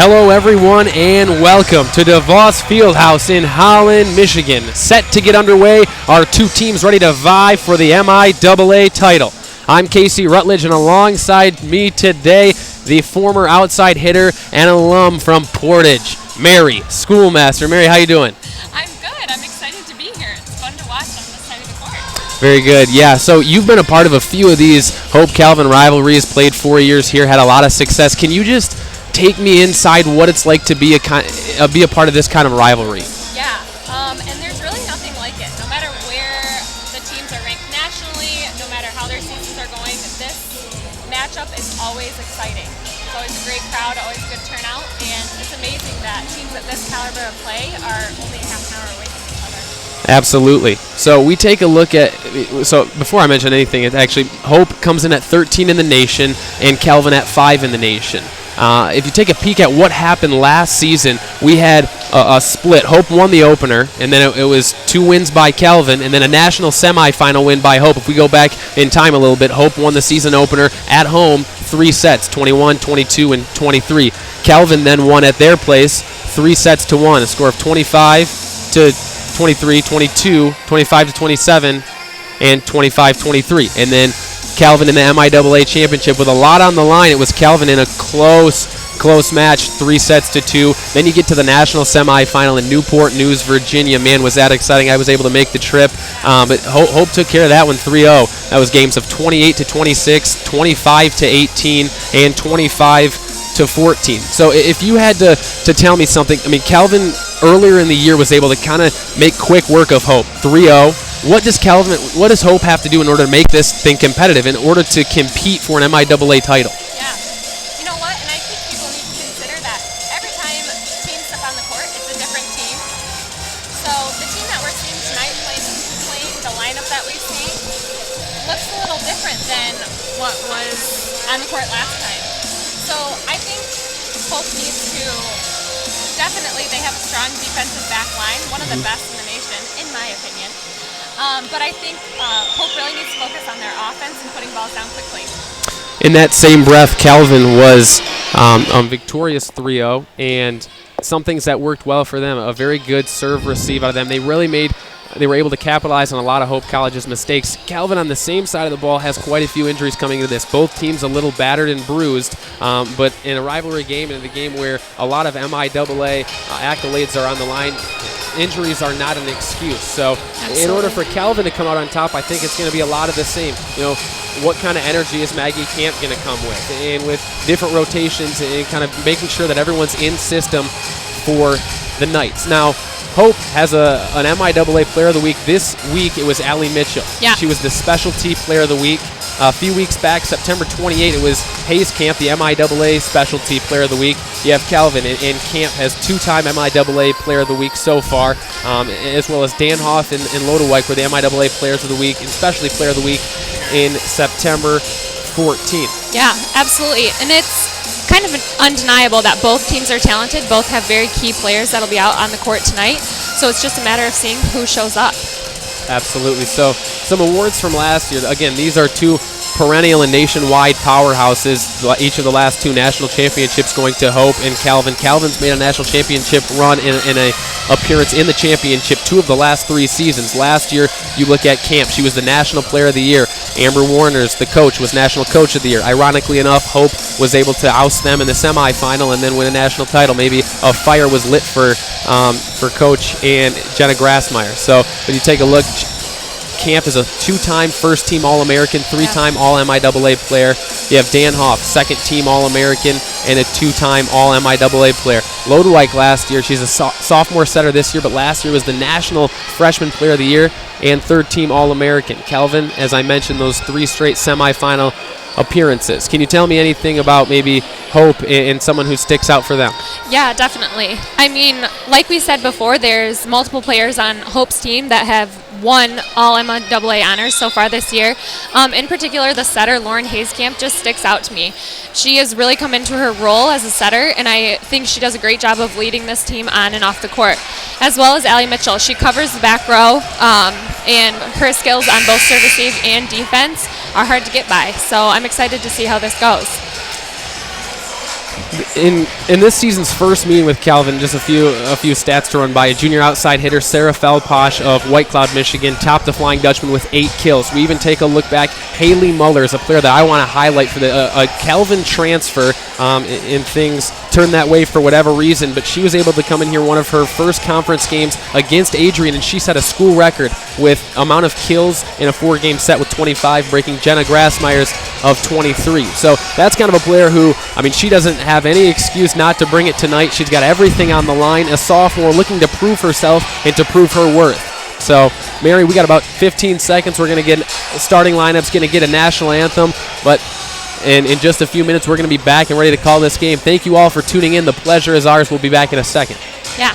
Hello, everyone, and welcome to DeVos Fieldhouse in Holland, Michigan. Set to get underway, our two teams ready to vie for the MIAA title. I'm Casey Rutledge, and alongside me today, the former outside hitter and alum from Portage, Mary Schoolmaster. Mary, how you doing? I'm good. I'm excited to be here. It's fun to watch on this side of the court. Very good. Yeah, so you've been a part of a few of these Hope-Calvin rivalries, played 4 years here, had a lot of success. Can you just take me inside what it's like to be a part of this kind of rivalry? Yeah, and there's really nothing like it. No matter where the teams are ranked nationally, no matter how their seasons are going, this matchup is always exciting. It's always a great crowd, always a good turnout, and it's amazing that teams at this caliber of play are only a half an hour away from each other. Absolutely. So we take a look at, so before I mention anything, it's actually Hope comes in at 13 in the nation and Calvin at 5 in the nation. If you take a peek at what happened last season, we had a split. Hope won the opener, and then it was 2 wins by Calvin, and then a national semifinal win by Hope. If we go back in time a little bit, Hope won the season opener at home 3 sets, 21, 22, and 23. Calvin then won at their place 3 sets to 1, a score of 25 to 23, 22, 25 to 27, and 25-23. And then Calvin in the MIAA championship with a lot on the line. It was Calvin in a close match, 3 sets to 2. Then you get to the national semifinal in Newport News, Virginia. Man, was that exciting. I was able to make the trip. But Hope took care of that one 3-0. That was games of 28 to 26, 25 to 18, and 25 to 14. So if you had to tell me something, I mean, Calvin earlier in the year was able to kind of make quick work of Hope, 3-0. What does Hope have to do in order to make this thing competitive, in order to compete for an MIAA title? Yeah. You know what? And I think people need to consider that every time teams step on the court, it's a different team. So the team that we're seeing tonight playing the lineup that we see looks a little different than what was on the court last time. So I think Hope needs to definitely, they have a strong defensive back line, one of the best in the nation, in my opinion. But I think Hope really needs to focus on their offense and putting balls down quickly. In that same breath, Calvin was victorious 3-0, and some things that worked well for them, a very good serve receive out of them. They were able to capitalize on a lot of Hope College's mistakes. Calvin on the same side of the ball has quite a few injuries coming into this. Both teams a little battered and bruised, but in a rivalry game, and in a game where a lot of MIAA accolades are on the line, injuries are not an excuse. So Absolutely. In order for Calvin to come out on top, I think it's going to be a lot of the same. You know, what kind of energy is Maggie Camp going to come with? And with different rotations and kind of making sure that everyone's in system for the Knights. Now, Hope has an MIAA Player of the Week. This week it was Allie Mitchell. Yeah. She was the Specialty Player of the Week. A few weeks back, September 28, it was Hayes Camp, the MIAA Specialty Player of the Week. You have Calvin, and Camp has 2-time MIAA Player of the Week so far, as well as Dan Hoff and Lodewijk were the MIAA Players of the Week and Specialty Player of the Week in September 14th. Yeah, absolutely. And it's kind of undeniable that both teams are talented. Both have very key players that'll be out on the court tonight. So it's just a matter of seeing who shows up. Absolutely. So some awards from last year. Again, these are 2 perennial and nationwide powerhouses. Each of the last 2 national championships going to Hope and Calvin. Calvin's made a national championship run in a appearance in the championship 2 of the last 3 seasons. Last year, you look at Camp. She was the National Player of the Year. Amber Warner's, the coach, was National Coach of the Year. Ironically enough, Hope was able to oust them in the semifinal and then win a national title. Maybe a fire was lit for Coach and Jenna Grassmeyer. So when you take a look, Camp is a 2-time first-team All-American, 3-time All-MIAA player. You have Dan Hoff, second-team All-American, and a 2-time All-MIAA player. Lodewijk last year, she's a sophomore setter this year, but last year was the National Freshman Player of the Year and 3rd-team All-American. Calvin, as I mentioned, those 3 straight semifinal appearances. Can you tell me anything about maybe Hope and someone who sticks out for them? Yeah, definitely. I mean, like we said before, there's multiple players on Hope's team that have won all MIAA honors so far this year. In particular, the setter, Lauren Hayskamp, just sticks out to me. She has really come into her role as a setter, and I think she does a great job of leading this team on and off the court, as well as Allie Mitchell. She covers the back row, and her skills on both service receive and defense are hard to get by. So I'm excited to see how this goes. in this season's first meeting with Calvin, just a few stats to run by. A junior outside hitter, Sarah Feldposh of White Cloud, Michigan, topped the Flying Dutchman with 8 kills. We even take a look back. Haley Muller is a player that I want to highlight for a Calvin transfer, and things turned that way for whatever reason, but she was able to come in here one of her first conference games against Adrian, and she set a school record with amount of kills in a 4-game set with 25, breaking Jenna Grassmeyer's of 23. So that's kind of a player who, I mean, she doesn't have any excuse not to bring it tonight. She's got everything on the line. A sophomore looking to prove herself and to prove her worth. So, Mary, we got about 15 seconds. We're going to get starting lineups, going to get a national anthem, but in just a few minutes, we're going to be back and ready to call this game. Thank you all for tuning in. The pleasure is ours. We'll be back in a second. Yeah.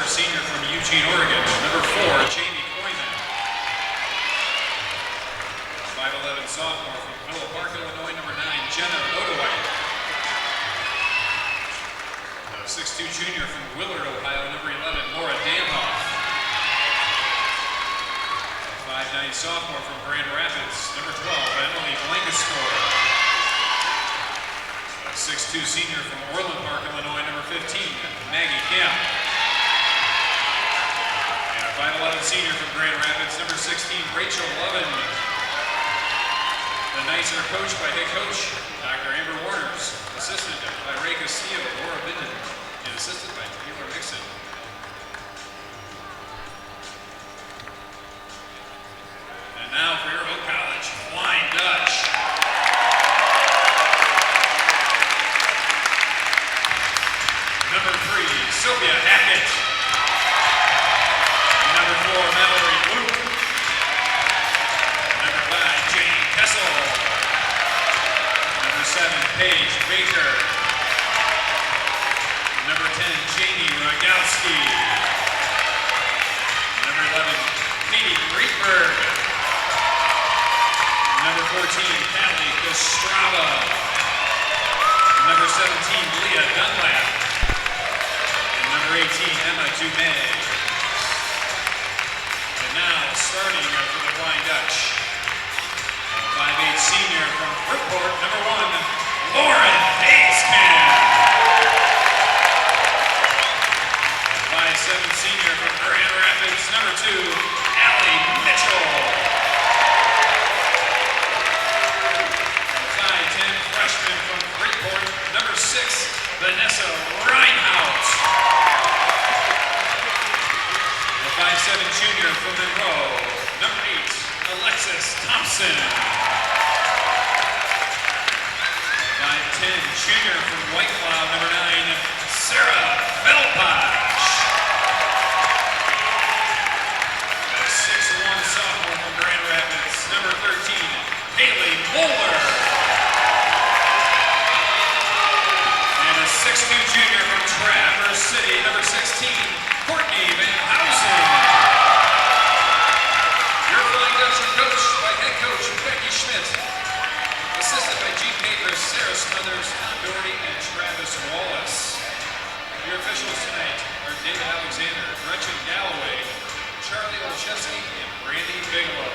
Senior from Eugene, Oregon, number 4, Jamie Coyman. 5'11" sophomore from Phillip Park, Illinois, number 9, Jenna Lodowite. 6'2" junior from Willard, Ohio, number 11, Laura Damhoff. 5'9" sophomore from Grand Rapids, number 12, Emily Blankescore. 6'2" senior from Orland Park, Illinois, number 15, Maggie Kemp. 5'11" senior from Grand Rapids, number 16, Rachel Lovin. The Knights are coached by head coach Dr. Amber Warners, assisted by Ray Castillo, Laura Binden, and assisted by Taylor Nixon. And now for your Oak College Flying Dutch. Number 3, Sylvia Hackett. Number 4, Mallory Luke. Hallie Castrava. Number 17, Leah Dunlap. And number 18, Emma Dumais. And now, starting for the Flying Dutch, 5'8" senior from Fruitport, number 1, Lauren Hayskamp. 5'7" senior from Grand Rapids, number 2, Allie Mitchell. 5'10" freshman from Freeport, number 6, Vanessa Reinhout. The 5'7" junior from Monroe, number 8, Alexis Thompson. 5'10" junior from White Cloud, number 9, Sarah Belpash. The 6'1" sophomore from Grand Rapids, number 13, Haley Moeller. And a 6'2" junior from Traverse City, number 16, Courtney Van Housen. Your Flying Dutch are coached by head coach Becky Schmidt. Assisted by Gene Baker, Sarah Smothers, Tom Doherty, and Travis Wallace. Your officials tonight are David Alexander, Gretchen Galloway, Charlie Olszewski, and Brandy Bigelow.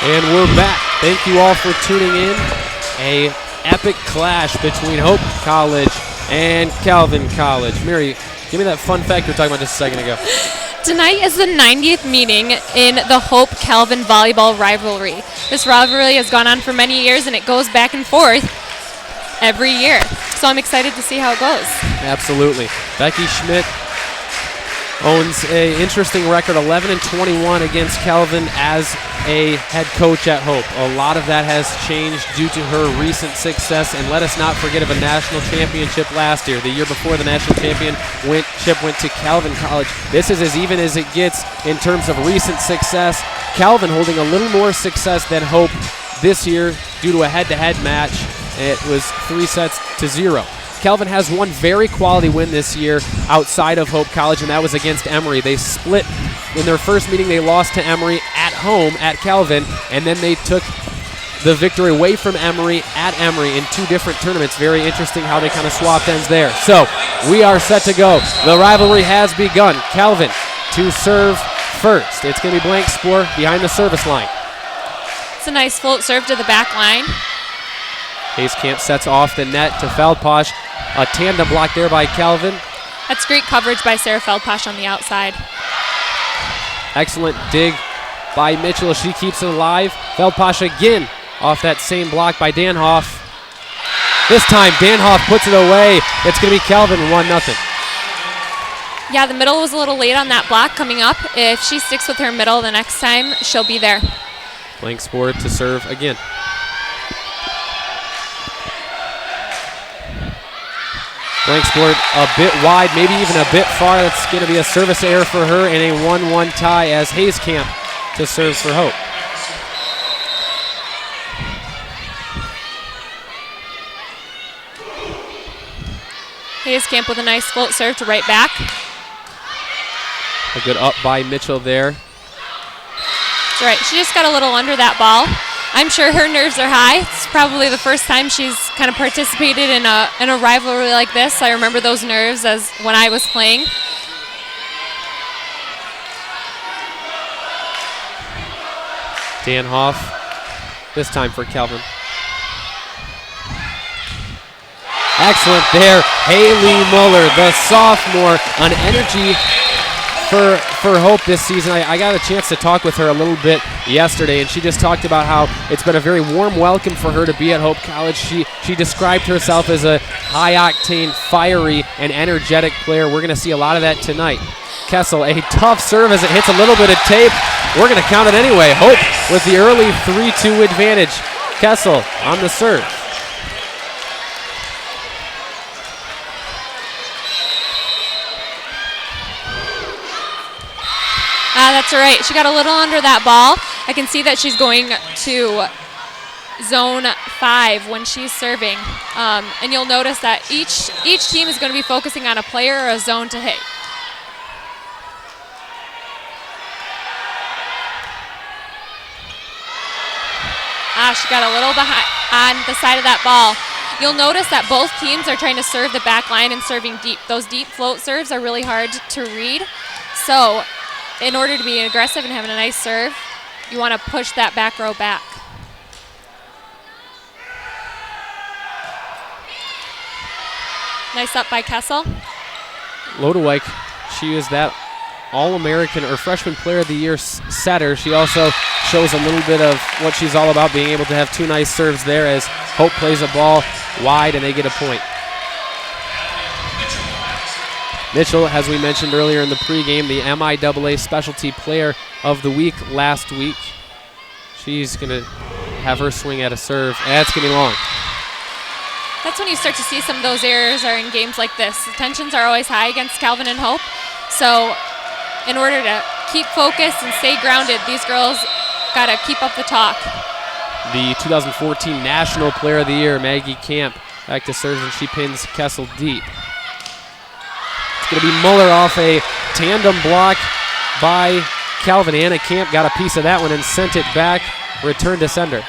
And we're back. Thank you all for tuning in. A epic clash between Hope College and Calvin College. Mary, give me that fun fact you were talking about just a second ago. Tonight is the 90th meeting in the Hope-Calvin volleyball rivalry. This rivalry has gone on for many years, and it goes back and forth every year. So I'm excited to see how it goes. Absolutely. Becky Schmidt owns an interesting record, 11-21 against Calvin as a head coach at Hope. A lot of that has changed due to her recent success, and let us not forget of a national championship last year. The year before, the national championship went to Calvin College. This is as even as it gets in terms of recent success. Calvin holding a little more success than Hope this year due to a head-to-head match. It was 3-0. Calvin has one very quality win this year outside of Hope College, and that was against Emory. They split in their first meeting. They lost to Emory at home at Calvin, and then they took the victory away from Emory at Emory in 2 different tournaments. Very interesting how they kind of swapped ends there. So we are set to go. The rivalry has begun. Calvin to serve first. It's going to be blank score behind the service line. It's a nice float serve to the back line. Hayskamp sets off the net to Feldposh. A tandem block there by Calvin. That's great coverage by Sarah Feldposh on the outside. Excellent dig by Mitchell. She keeps it alive. Feldposh again off that same block by Danhoff. This time Danhoff puts it away. It's going to be Calvin 1-0. Yeah, the middle was a little late on that block coming up. If she sticks with her middle the next time, she'll be there. Blank sport to serve again. Blank sport a bit wide, maybe even a bit far. That's going to be a service error for her and a 1-1 tie as Hayskamp to serve for Hope. Hayskamp with a nice float serve to right back. A good up by Mitchell there. That's right. She just got a little under that ball. I'm sure her nerves are high. It's probably the first time she's kind of participated in a rivalry like this. I remember those nerves as when I was playing. Danhoff, this time for Calvin. Excellent there. Haley Muller, the sophomore, on energy for Hope this season. I got a chance to talk with her a little bit yesterday, and she just talked about how it's been a very warm welcome for her to be at Hope College. She described herself as a high-octane, fiery, and energetic player. We're going to see a lot of that tonight. Kessel, a tough serve as it hits a little bit of tape. We're going to count it anyway. Hope with the early 3-2 advantage. Kessel on the serve. That's right. She got a little under that ball. I can see that she's going to zone 5 when she's serving. And you'll notice that each team is going to be focusing on a player or a zone to hit. She got a little behind on the side of that ball. You'll notice that both teams are trying to serve the back line and serving deep. Those deep float serves are really hard to read. So in order to be aggressive and having a nice serve, you want to push that back row back. Nice up by Kessel. Lodewijk, she is that All-American or Freshman Player of the Year setter. She also shows a little bit of what she's all about, being able to have 2 nice serves there as Hope plays a ball wide and they get a point. Mitchell, as we mentioned earlier in the pregame, the MIAA Specialty Player of the Week last week. She's going to have her swing at a serve. That's going to be long. That's when you start to see some of those errors are in games like this. The tensions are always high against Calvin and Hope. So in order to keep focused and stay grounded, these girls got to keep up the talk. The 2014 National Player of the Year, Maggie Camp, back to serve, and she pins Kessel deep. It's going to be Muller off a tandem block by Calvin. Anna Camp got a piece of that one and sent it back. Return to sender.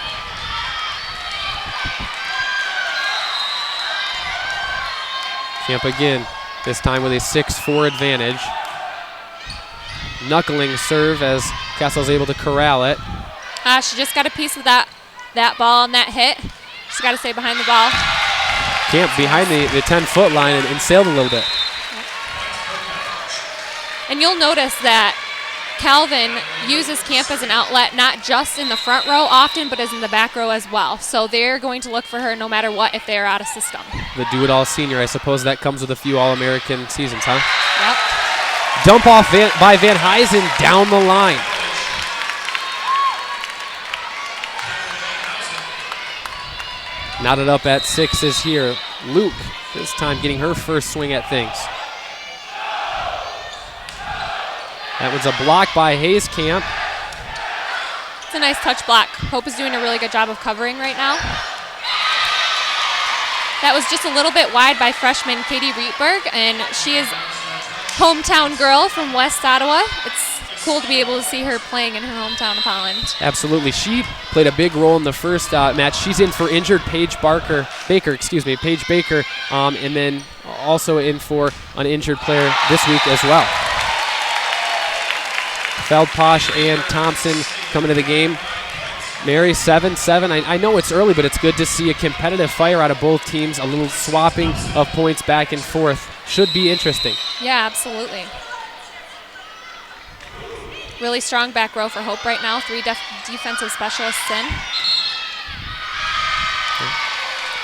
Camp again, this time with a 6-4 advantage. Knuckling serve as Kessel's able to corral it. She just got a piece of that ball and that hit. She's got to stay behind the ball. Camp behind the 10-foot line and sailed a little bit. And you'll notice that Calvin uses Camp as an outlet, not just in the front row often, but as in the back row as well. So they're going to look for her no matter what if they're out of system. The do-it-all senior, I suppose that comes with a few All-American seasons, huh? Yep. Dump off by Van Huysen down the line. Knotted up at 6 is here. Luke, this time getting her first swing at things. That was a block by Hayes Camp. It's a nice touch block. Hope is doing a really good job of covering right now. That was just a little bit wide by freshman Katie Rietberg, and she is hometown girl from West Ottawa. It's cool to be able to see her playing in her hometown of Holland. Absolutely. She played a big role in the first match. She's in for injured Paige Baker, and then also in for an injured player this week as well. Feldposh and Thompson coming to the game. Mary, 7-7. I know it's early, but it's good to see a competitive fire out of both teams, a little swapping of points back and forth. Should be interesting. Yeah, absolutely. Really strong back row for Hope right now. 3 defensive specialists in.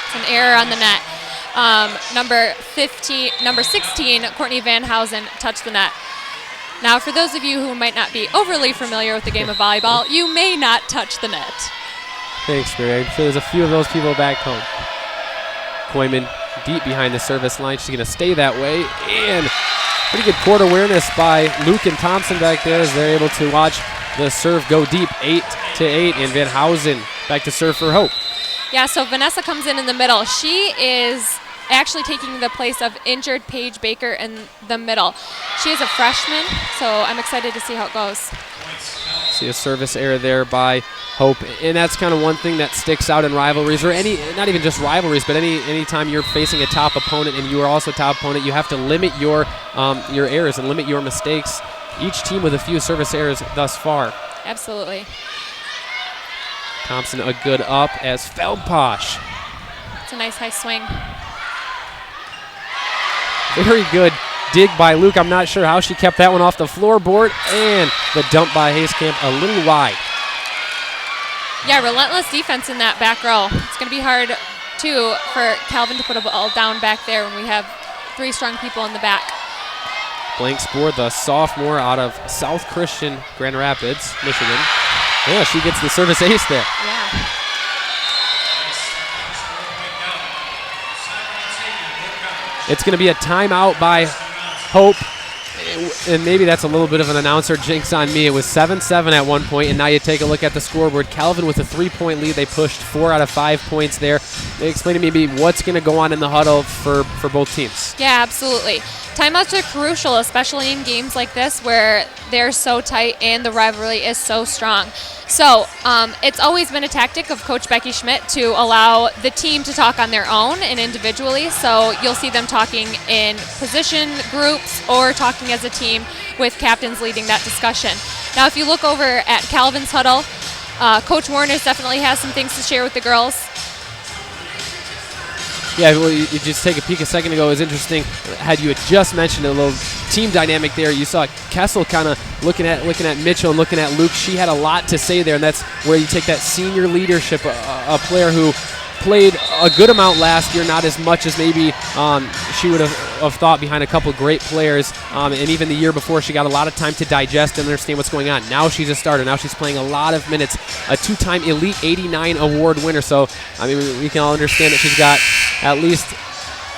It's an error on the net. Number 16, Courtney Van Huysen touched the net. Now, for those of you who might not be overly familiar with the game of volleyball, you may not touch the net. Thanks, Mary. I'm sure there's a few of those people back home. Koyman deep behind the service line. She's going to stay that way. And pretty good court awareness by Luke and Thompson back there as they're able to watch the serve go deep, 8-8. And Van Huysen back to serve for Hope. Yeah, so Vanessa comes in the middle. She is actually taking the place of injured Paige Baker in the middle. She is a freshman, so I'm excited to see how it goes. See a service error there by Hope, and that's kind of one thing that sticks out in rivalries, or not even just rivalries, but any time you're facing a top opponent and you are also a top opponent, you have to limit your errors and limit your mistakes. Each team with a few service errors thus far. Absolutely. Thompson a good up as Feldposh. It's a nice high swing. Very good dig by Luke. I'm not sure how she kept that one off the floorboard. And the dump by Hayescamp a little wide. Yeah, relentless defense in that back row. It's going to be hard, too, for Calvin to put a ball down back there when we have 3 strong people in the back. Blank Spore, the sophomore out of South Christian, Grand Rapids, Michigan. Yeah, she gets the service ace there. Yeah. It's going to be a timeout by Hope. and maybe that's a little bit of an announcer jinx on me. It was 7-7 at one point, and now you take a look at the scoreboard. Calvin with a 3-point lead. They pushed 4 out of 5 points there. They explain to me maybe what's going to go on in the huddle for both teams. Yeah, absolutely. Timeouts are crucial, especially in games like this where they're so tight and the rivalry is so strong. So it's always been a tactic of Coach Becky Schmidt to allow the team to talk on their own and individually. So you'll see them talking in position groups or talking as a team with captains leading that discussion. Now, if you look over at Calvin's huddle, Coach Warner definitely has some things to share with the girls. Yeah, well, you just take a peek a second ago. It was interesting. Had you had just mentioned a little team dynamic there, you saw Kessel kind of looking at Mitchell and looking at Luke. She had a lot to say there, and that's where you take that senior leadership, a player who played a good amount last year, not as much as maybe she would have thought behind a couple great players. And even the year before, she got a lot of time to digest and understand what's going on. Now she's a starter. Now she's playing a lot of minutes. A 2-time Elite 89 award winner. So, I mean, we can all understand that she's got at least,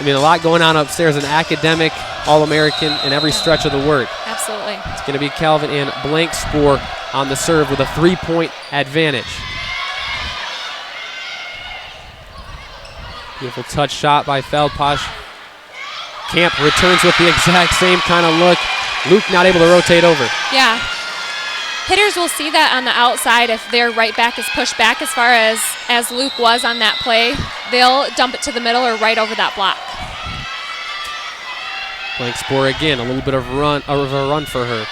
a lot going on upstairs. An academic, All-American in every stretch of the word. Absolutely. It's going to be Calvin and Blankspor on the serve with a 3-point advantage. Beautiful touch shot by Feldposh. Camp returns with the exact same kind of look. Luke not able to rotate over. Yeah. Hitters will see that on the outside if their right back is pushed back as far as Luke was on that play. They'll dump it to the middle or right over that block. Blankspor again, a little bit of a run for her.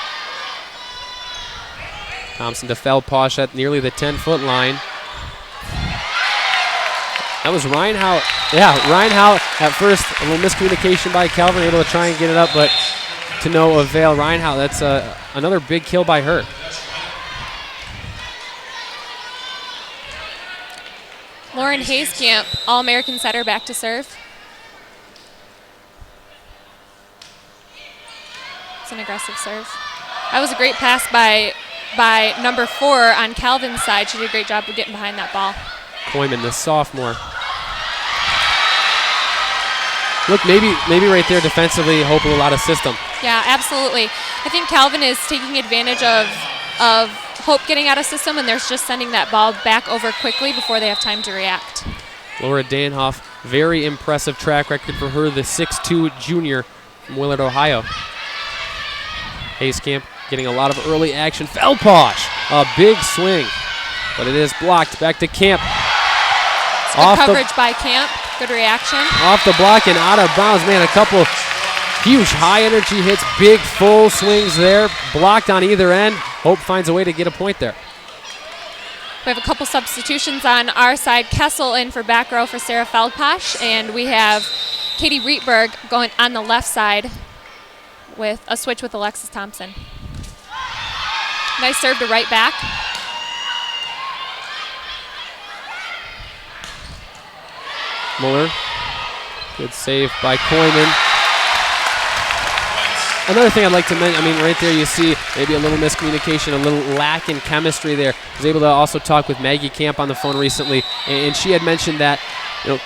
Thompson to Feldposh at nearly the 10-foot line. That was Reinhout. Yeah, Reinhout at first, a little miscommunication by Calvin, able to try and get it up, but to no avail. Reinhout, that's another big kill by her. Lauren Hayskamp, All-American setter, back to serve. It's an aggressive serve. That was a great pass by number 4 on Calvin's side. She did a great job of getting behind that ball. Koyman, the sophomore. Look, maybe right there defensively, Hope will allow a system. Yeah, absolutely. I think Calvin is taking advantage of Hope getting out of system, and they're just sending that ball back over quickly before they have time to react. Laura Danhoff, very impressive track record for her, the 6'2 junior from Willard, Ohio. Hayskamp getting a lot of early action. Feldposh, a big swing, but it is blocked. Back to Camp. Good coverage by Camp. Good reaction. Off the block and out of bounds. Man, a couple huge high-energy hits, big full swings there. Blocked on either end. Hope finds a way to get a point there. We have a couple substitutions on our side. Kessel in for back row for Sarah Feldposh, and we have Katie Rietberg going on the left side with a switch with Alexis Thompson. Nice serve to right back. Muller, good save by Koyman. Another thing I'd like to mention, right there you see maybe a little miscommunication, a little lack in chemistry there. I was able to also talk with Maggie Camp on the phone recently, and she had mentioned that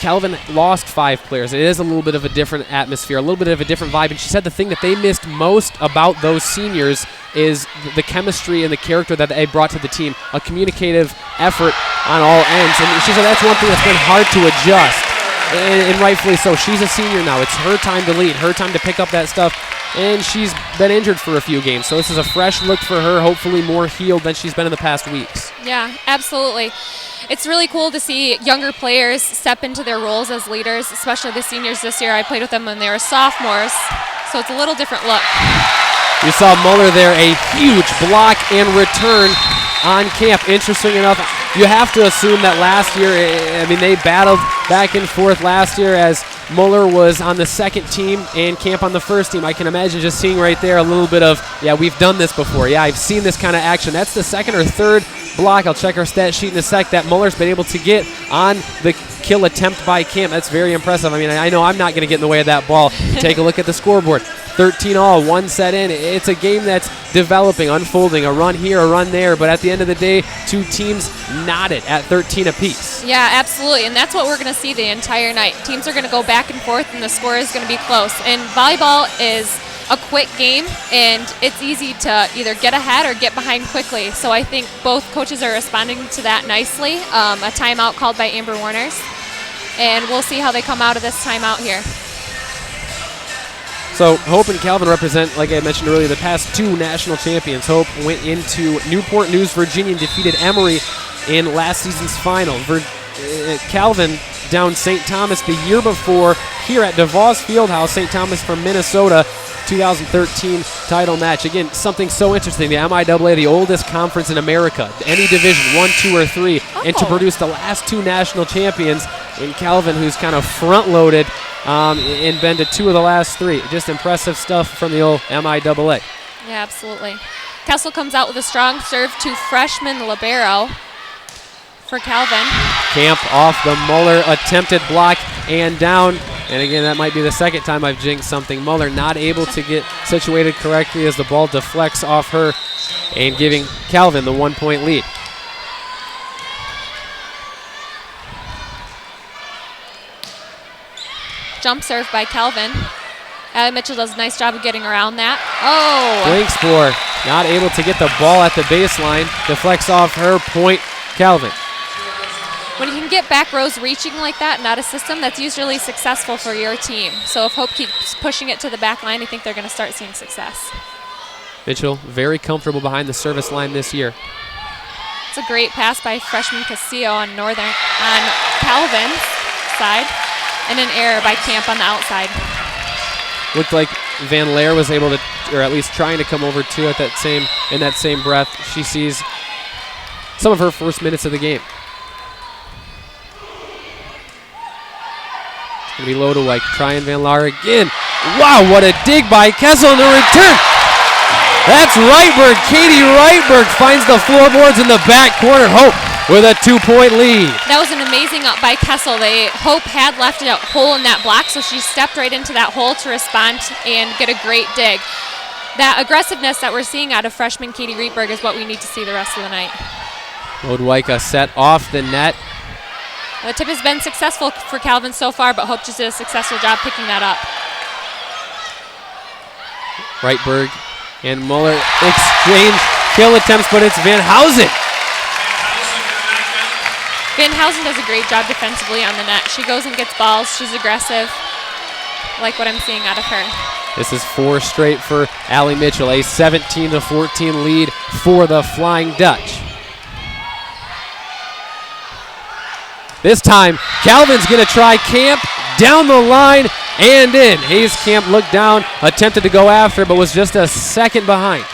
Calvin lost 5 players. It is a little bit of a different atmosphere, a little bit of a different vibe, and she said the thing that they missed most about those seniors is the chemistry and the character that they brought to the team, a communicative effort on all ends. And she said that's one thing that's been hard to adjust. And rightfully so. She's a senior now. It's her time to lead, her time to pick up that stuff. And she's been injured for a few games. So this is a fresh look for her, hopefully more healed than she's been in the past weeks. Yeah, absolutely. It's really cool to see younger players step into their roles as leaders, especially the seniors this year. I played with them when they were sophomores, so it's a little different look. You saw Muller there, a huge block and return on Camp. Interesting enough, you have to assume that last year, they battled back and forth last year as Muller was on the second team and Camp on the first team. I can imagine just seeing right there a little bit of, yeah, we've done this before. Yeah, I've seen this kind of action. That's the second or third block. I'll check our stat sheet in a sec that Muller's been able to get on the kill attempt by Camp. That's very impressive. I know I'm not going to get in the way of that ball. Take a look at the scoreboard. 13-all, 1 set in. It's a game that's developing, unfolding, a run here, a run there, but at the end of the day, 2 teams knotted at 13 apiece. Yeah, absolutely, and that's what we're going to see the entire night. Teams are going to go back and forth, and the score is going to be close. And volleyball is a quick game, and it's easy to either get ahead or get behind quickly. So I think both coaches are responding to that nicely. A timeout called by Amber Warners, and we'll see how they come out of this timeout here. So Hope and Calvin represent, like I mentioned earlier, the past 2 national champions. Hope went into Newport News, Virginia, and defeated Emory in last season's final. Calvin down St. Thomas the year before here at DeVos Fieldhouse. St. Thomas from Minnesota, 2013 title match. Again, something so interesting. The MIAA, the oldest conference in America, any division, 1, 2, or 3, and to produce the last 2 national champions in Calvin, who's kind of front-loaded and been to 2 of the last 3. Just impressive stuff from the old MIAA. Yeah, absolutely. Kessel comes out with a strong serve to freshman libero for Calvin. Camp off the Muller attempted block and down. And again, that might be the second time I've jinxed something. Muller not able to get situated correctly as the ball deflects off her and giving Calvin the 1-point lead. Jump serve by Calvin. Allie Mitchell does a nice job of getting around that. Oh! Blinkspoor not able to get the ball at the baseline. Deflects off her, point Calvin. When you can get back rows reaching like that and out of system, that's usually successful for your team. So if Hope keeps pushing it to the back line, I think they're going to start seeing success. Mitchell very comfortable behind the service line this year. It's a great pass by freshman Casillo on Calvin's side, and an error by Camp on the outside. Looked like Van Laer was able to, or at least trying to come over too in that same breath. She sees some of her first minutes of the game. It's going to be low to White. Trying Van Laer again. Wow, what a dig by Kessel in the return. That's Reitberg. Katie Reitberg finds the floorboards in the back corner. Hope with a 2-point lead. That was an amazing up by Kessel. Hope had left a hole in that block, so she stepped right into that hole to respond and get a great dig. That aggressiveness that we're seeing out of freshman Katie Reitberg is what we need to see the rest of the night. Lodwika set off the net. The tip has been successful for Calvin so far, but Hope just did a successful job picking that up. Reitberg and Muller exchange kill attempts, but it's Van Housen. Van Housen does a great job defensively on the net. She goes and gets balls. She's aggressive. I like what I'm seeing out of her. This is 4 straight for Allie Mitchell, a 17-14 lead for the Flying Dutch. This time, Calvin's going to try Camp down the line and in. Hayes Camp looked down, attempted to go after, but was just a second behind.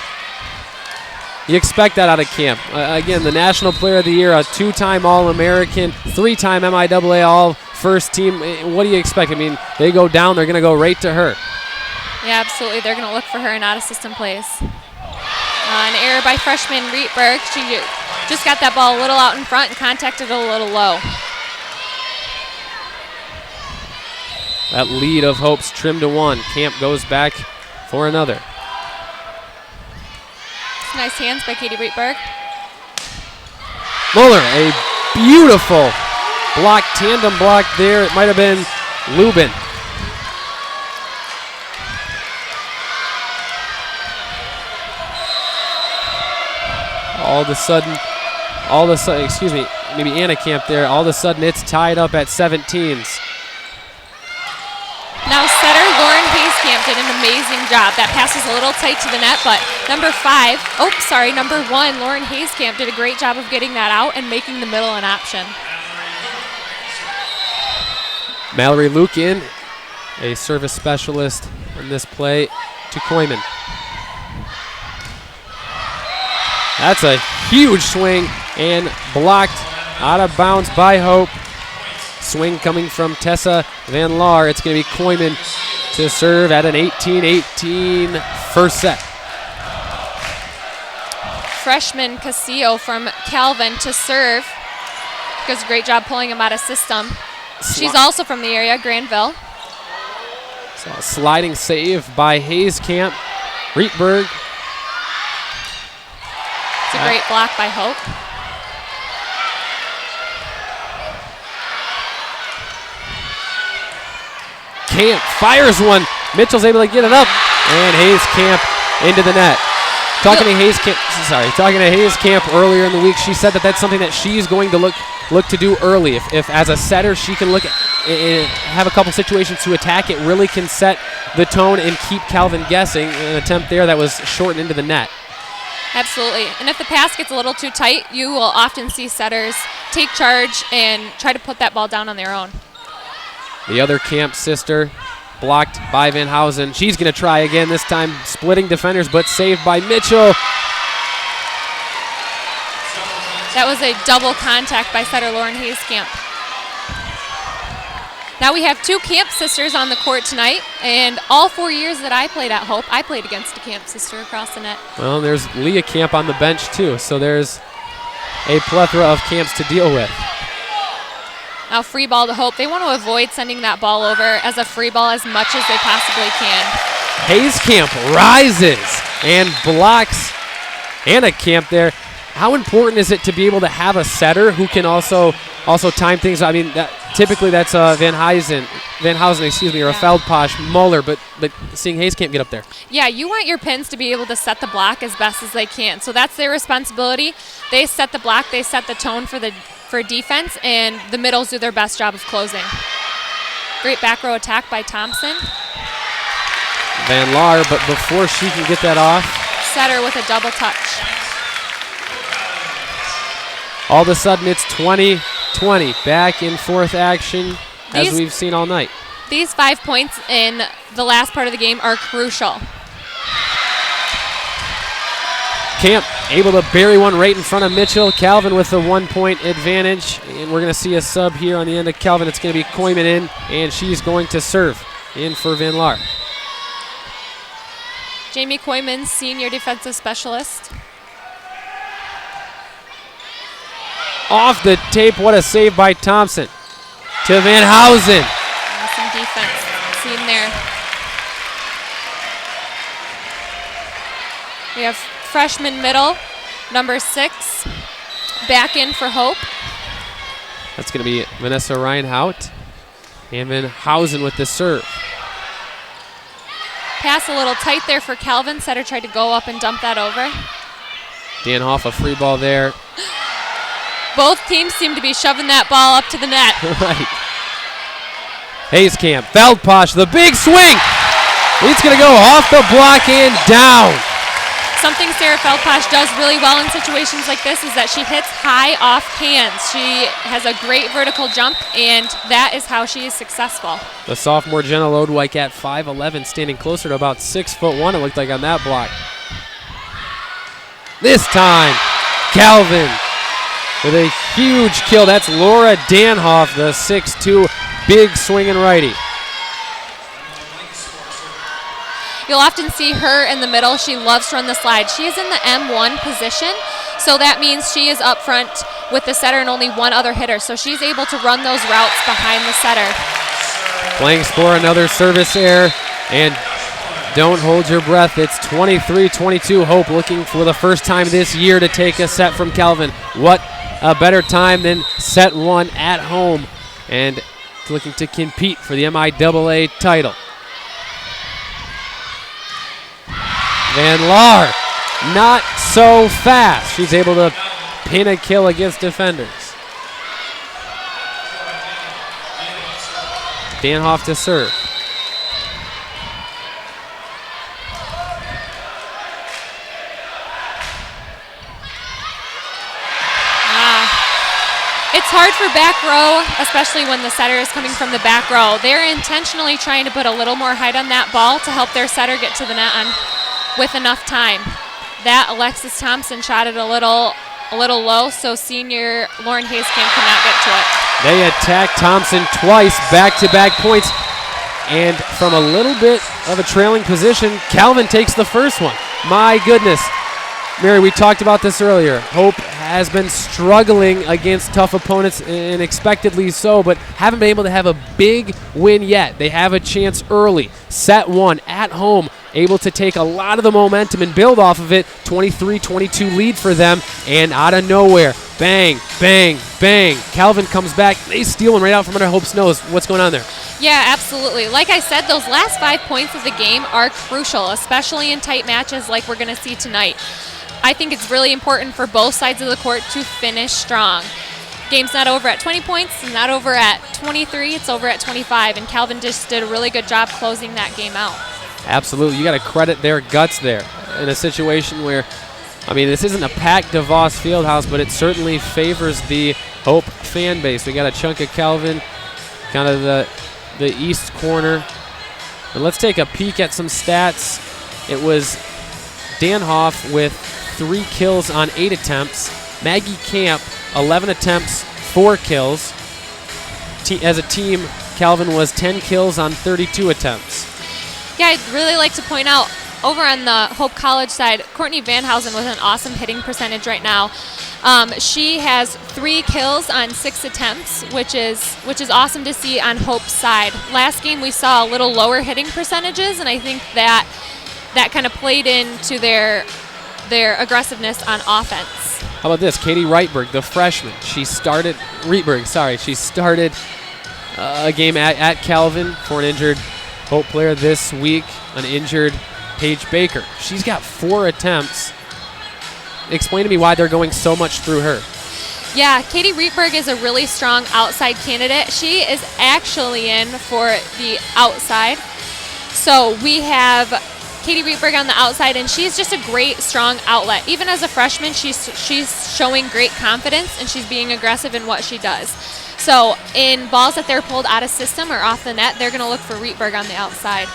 You expect that out of Camp. Again, the National Player of the Year, a 2-time All-American, 3-time MIAA All-First Team. What do you expect? I mean, they go down, they're going to go right to her. Yeah, absolutely. They're going to look for her in out-of-system plays. An error by freshman Reitberg. She just got that ball a little out in front and contacted it a little low. That lead of Hope's trimmed to 1. Camp goes back for another. Nice hands by Katie Reitberg. Muller, a beautiful block, tandem block there. It might have been Lubin. All of a sudden, excuse me, maybe Anna Camp there. All of a sudden it's tied up at 17s. Now setter Lauren Hayescamp did an amazing job. That pass was a little tight to the net, but number 1, Lauren Hayescamp did a great job of getting that out and making the middle an option. Mallory Lukin, a service specialist in this play to Koyman. That's a huge swing and blocked out of bounds by Hope. Swing coming from Tessa Van Laar. It's going to be Koyman to serve at an 18-18 first set. Freshman Casillo from Calvin to serve. Does a great job pulling him out of system. She's also from the area, Granville. So a sliding save by Hayescamp. Reitberg. It's a great block by Hope. Camp fires one Mitchell's able to get it up, and Hayes Camp into the net. Talking to Hayes Camp earlier in the week, she said that that's something that she's going to look to do early. If as a setter she can look at have a couple situations to attack, it really can set the tone and keep Calvin guessing. An attempt there that was shortened into the net. Absolutely. And if the pass gets a little too tight, you will often see setters take charge and try to put that ball down on their own. The other Camp sister blocked by Van Housen. She's going to try again, this time splitting defenders, but saved by Mitchell. That was a double contact by setter Lauren Hayes Camp. Now we have two Camp sisters on the court tonight, and all 4 years that I played at Hope, I played against a Camp sister across the net. Well, there's Leah Camp on the bench too, so there's a plethora of Camps to deal with. Now free ball to Hope. They want to avoid sending that ball over as a free ball as much as they possibly can. Hayes Camp rises and blocks Anna Camp there. How important is it to be able to have a setter who can also time things? I mean, typically that's Van Housen, or a Feldposh, Muller, but seeing Hayes Camp get up there. Yeah, you want your pins to be able to set the block as best as they can. So that's their responsibility. They set the block, they set the tone for defense, and the middles do their best job of closing. Great back row attack by Thompson. Van Laar, but before she can get that off, setter with a double touch. All of a sudden it's 20-20, back in fourth action as we've seen all night. These 5 points in the last part of the game are crucial. Camp able to bury one right in front of Mitchell. Calvin with the 1 point advantage, and we're going to see a sub here on the end of Calvin. It's going to be Koyman in, and she's going to serve in for Van Laar. Jamie Koyman, senior defensive specialist. Off the tape, what a save by Thompson. To Van Housen. Awesome defense seen there. We have freshman middle, number 6, back in for Hope. That's going to be Vanessa Reinhout. And Van Housen with the serve. Pass a little tight there for Calvin. Setter tried to go up and dump that over. Dan Hoff, a free ball there. Both teams seem to be shoving that ball up to the net. Right. Hayes Camp, Feldposh, the big swing. It's going to go off the block and down. Something Sarah Feldposh does really well in situations like this is that she hits high off hands. She has a great vertical jump, and that is how she is successful. The sophomore Jenna Lodwyk at 5'11", standing closer to about 6'1", it looked like on that block. This time, Calvin with a huge kill. That's Laura Danhoff, the 6'2", big swinging righty. You'll often see her in the middle. She loves to run the slide. She is in the M1 position, so that means she is up front with the setter and only one other hitter. So she's able to run those routes behind the setter. Playing for another service error, and don't hold your breath. It's 23-22. Hope looking for the first time this year to take a set from Calvin. What a better time than set 1 at home, and looking to compete for the MIAA title. Van Laar, not so fast. She's able to pin a kill against defenders. Danhoff to serve. It's hard for back row, especially when the setter is coming from the back row. They're intentionally trying to put a little more height on that ball to help their setter get to the net with enough time. That Alexis Thompson shot it a little low, so senior Lauren Hayes Camp could not get to it. They attacked Thompson twice, back-to-back points, and from a little bit of a trailing position, Calvin takes the first one. My goodness. Mary, we talked about this earlier. Hope has been struggling against tough opponents, and expectedly so, but haven't been able to have a big win yet. They have a chance early. Set 1 at home, able to take a lot of the momentum and build off of it. 23-22 lead for them, and out of nowhere, bang, bang, bang. Calvin comes back. They steal one right out from under Hope's nose. What's going on there? Yeah, absolutely. Like I said, those last 5 points of the game are crucial, especially in tight matches like we're going to see tonight. I think it's really important for both sides of the court to finish strong. Game's not over at 20 points, it's not over at 23, it's over at 25, and Calvin just did a really good job closing that game out. Absolutely. You got to credit their guts there in a situation where, I mean, this isn't a packed DeVos Fieldhouse, but it certainly favors the Hope fan base. We got a chunk of Calvin, kind of the east corner. But let's take a peek at some stats. It was Dan Hoff with 3 kills on 8 attempts. Maggie Camp, 11 attempts, 4 kills. As a team, Calvin was 10 kills on 32 attempts. Yeah, I'd really like to point out, over on the Hope College side, Courtney Vanhausen with an awesome hitting percentage right now. She has 3 kills on 6 attempts, which is awesome to see on Hope's side. Last game we saw a little lower hitting percentages, and I think that kind of played into their aggressiveness on offense. How about this? Katie Reitberg, the freshman. She started a game at Calvin for an injured Hope player this week, an injured Paige Baker. She's got 4 attempts. Explain to me why they're going so much through her. Yeah, Katie Reitberg is a really strong outside candidate. She is actually in for the outside. So we have Katie Reitberg on the outside, and she's just a great, strong outlet. Even as a freshman, she's showing great confidence, and she's being aggressive in what she does. So in balls that they're pulled out of system or off the net, they're going to look for Reitberg on the outside.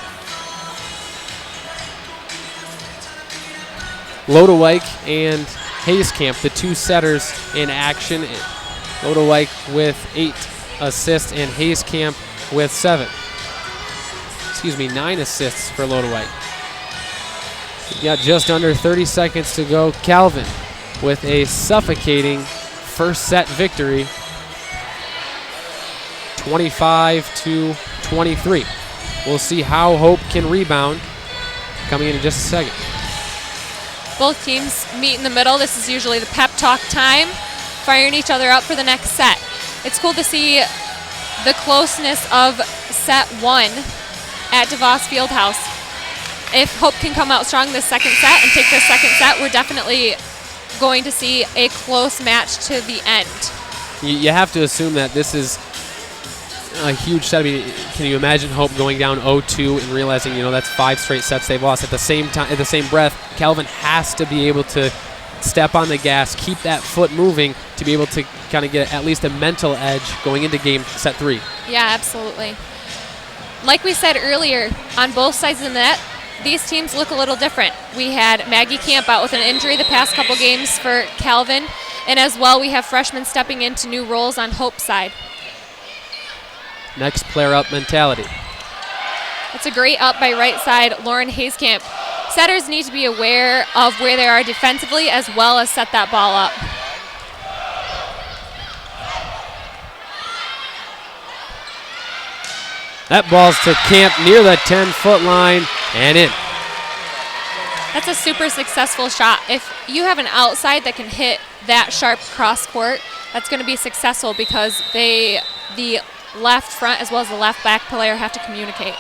Lodewijk and Hayskamp, the 2 setters in action. Lodewijk with 8 assists and Hayskamp with 9 assists for Lodewijk. We've got just under 30 seconds to go. Calvin with a suffocating first set victory, 25-23. We'll see how Hope can rebound coming in just a second. Both teams meet in the middle. This is usually the pep talk time, firing each other up for the next set. It's cool to see the closeness of set 1 at DeVos Fieldhouse. If Hope can come out strong this second set and take this second set, we're definitely going to see a close match to the end. You have to assume that this is a huge set. I mean, can you imagine Hope going down 0-2 and realizing, that's 5 straight sets they've lost? At the same time, at the same breath, Calvin has to be able to step on the gas, keep that foot moving to be able to kind of get at least a mental edge going into game set 3. Yeah, absolutely. Like we said earlier, on both sides of the net, these teams look a little different. We had Maggie Camp out with an injury the past couple games for Calvin, and as well we have freshmen stepping into new roles on Hope's side. Next player up mentality. It's a great up by right side, Lauren Hayskamp. Setters need to be aware of where they are defensively as well as set that ball up. That ball's to Camp near the 10-foot line and in. That's a super successful shot. If you have an outside that can hit that sharp cross court, that's going to be successful because the left front as well as the left back player have to communicate.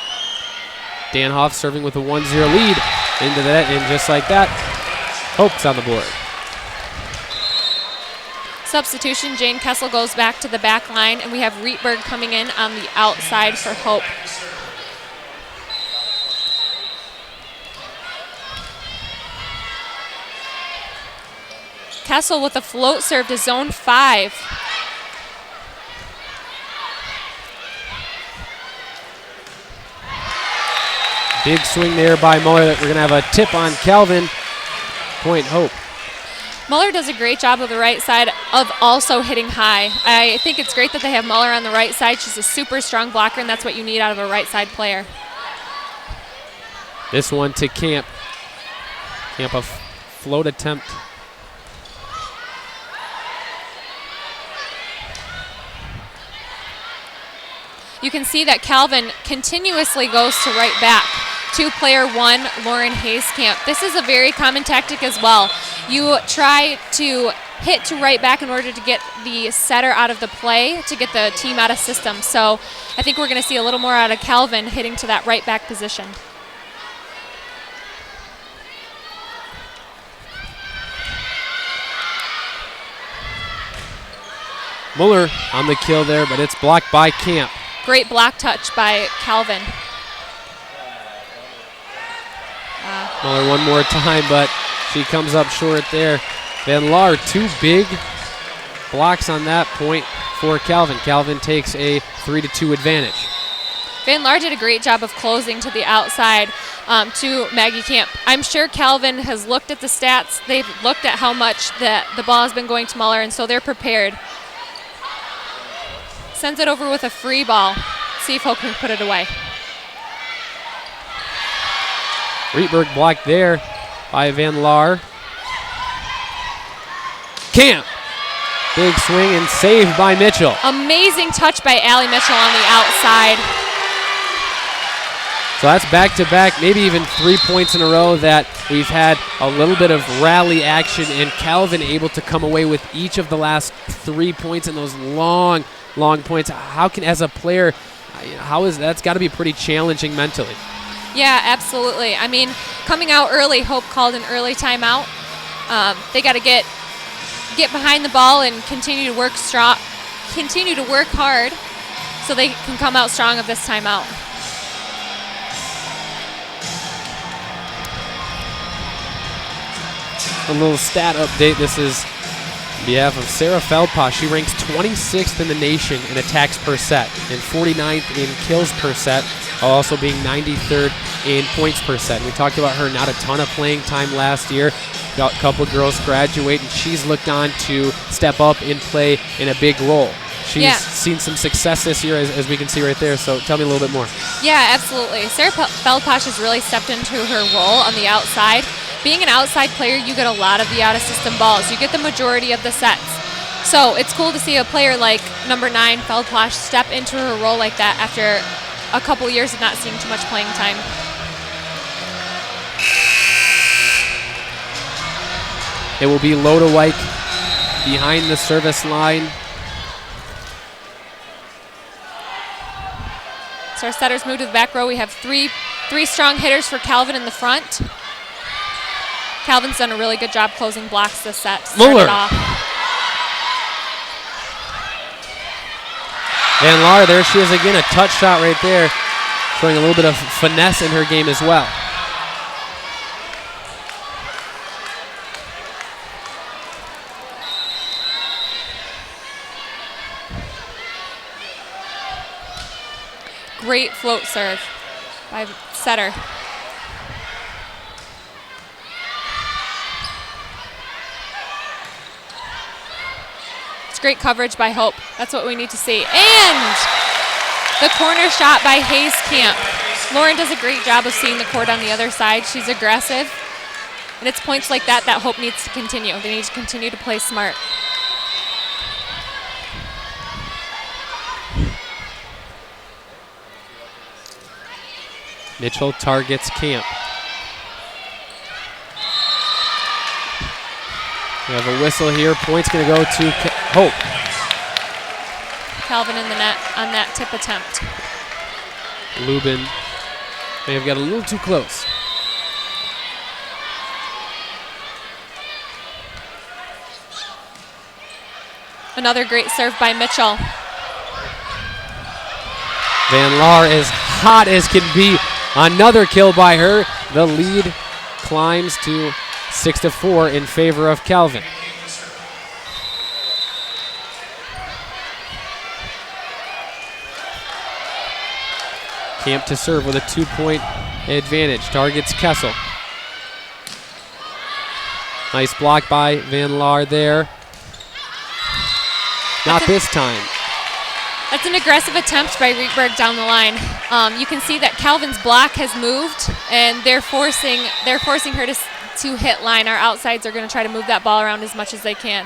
Dan Hoff serving with a 1-0 lead into that, and just like that, Hope's on the board. Substitution, Jane Kessel goes back to the back line, and we have Reitberg coming in on the outside for Hope. Kessel with a float serve to zone 5. Big swing there by Muller. We're going to have a tip on Calvin. Point Hope. Muller does a great job of the right side of also hitting high. I think it's great that they have Muller on the right side. She's a super strong blocker, and that's what you need out of a right side player. This one to Camp. Camp, a float attempt. You can see that Calvin continuously goes to right back to player 1, Lauren Hayskamp. This is a very common tactic as well. You try to hit to right back in order to get the setter out of the play to get the team out of system. So I think we're going to see a little more out of Calvin hitting to that right back position. Muller on the kill there, but it's blocked by Camp. Great block touch by Calvin. Muller one more time, but she comes up short there. Van Laar, 2 big blocks on that point for Calvin. Calvin takes a 3-2 advantage. Van Laar did a great job of closing to the outside to Maggie Camp. I'm sure Calvin has looked at the stats. They've looked at how much the ball has been going to Muller, and so they're prepared. Sends it over with a free ball. See if Hope can put it away. Rietberg blocked there by Van Laar. Camp. Big swing and saved by Mitchell. Amazing touch by Allie Mitchell on the outside. So that's back-to-back, maybe even 3 points in a row that we've had a little bit of rally action, and Calvin able to come away with each of the last 3 points in those long points. How can, as a player, that's got to be pretty challenging mentally. Yeah, absolutely. I mean, coming out early, Hope called an early timeout. They got to get behind the ball and continue to work hard so they can come out strong of this timeout. A little stat update. This is on behalf of Sarah Feldposh. She ranks 26th in the nation in attacks per set and 49th in kills per set, while also being 93rd in points per set. We talked about her not a ton of playing time last year. Got a couple girls graduate, and she's looked on to step up and play in a big role. She's seen some success this year, as we can see right there, so tell me a little bit more. Yeah, absolutely. Sarah Feldposh has really stepped into her role on the outside. Being an outside player, you get a lot of the out-of-system balls. You get the majority of the sets. So it's cool to see a player like number 9, Feldposh, step into her role like that after a couple years of not seeing too much playing time. It will be Lodewijk behind the service line. So our setters move to the back row. We have three strong hitters for Calvin in the front. Calvin's done a really good job closing blocks this set. Muller. Van Laar, there she is again, a touch shot right there, showing a little bit of finesse in her game as well. Great float serve by setter. It's great coverage by Hope. That's what we need to see. And the corner shot by Hayes Camp. Lauren does a great job of seeing the court on the other side. She's aggressive. And it's points like that that Hope needs to continue. They need to continue to play smart. Mitchell targets Camp. We have a whistle here. Point's going to go to Hope. Calvin in the net on that tip attempt. Lubin may have got a little too close. Another great serve by Mitchell. Van Laar as hot as can be. Another kill by her. The lead climbs to 6-4 in favor of Calvin. Camp to serve with a 2-point advantage. Targets Kessel. Nice block by Van Laar there. Not this time. That's an aggressive attempt by Rietberg down the line. You can see that Calvin's block has moved, and they're forcing her to hit line. Our outsides are going to try to move that ball around as much as they can.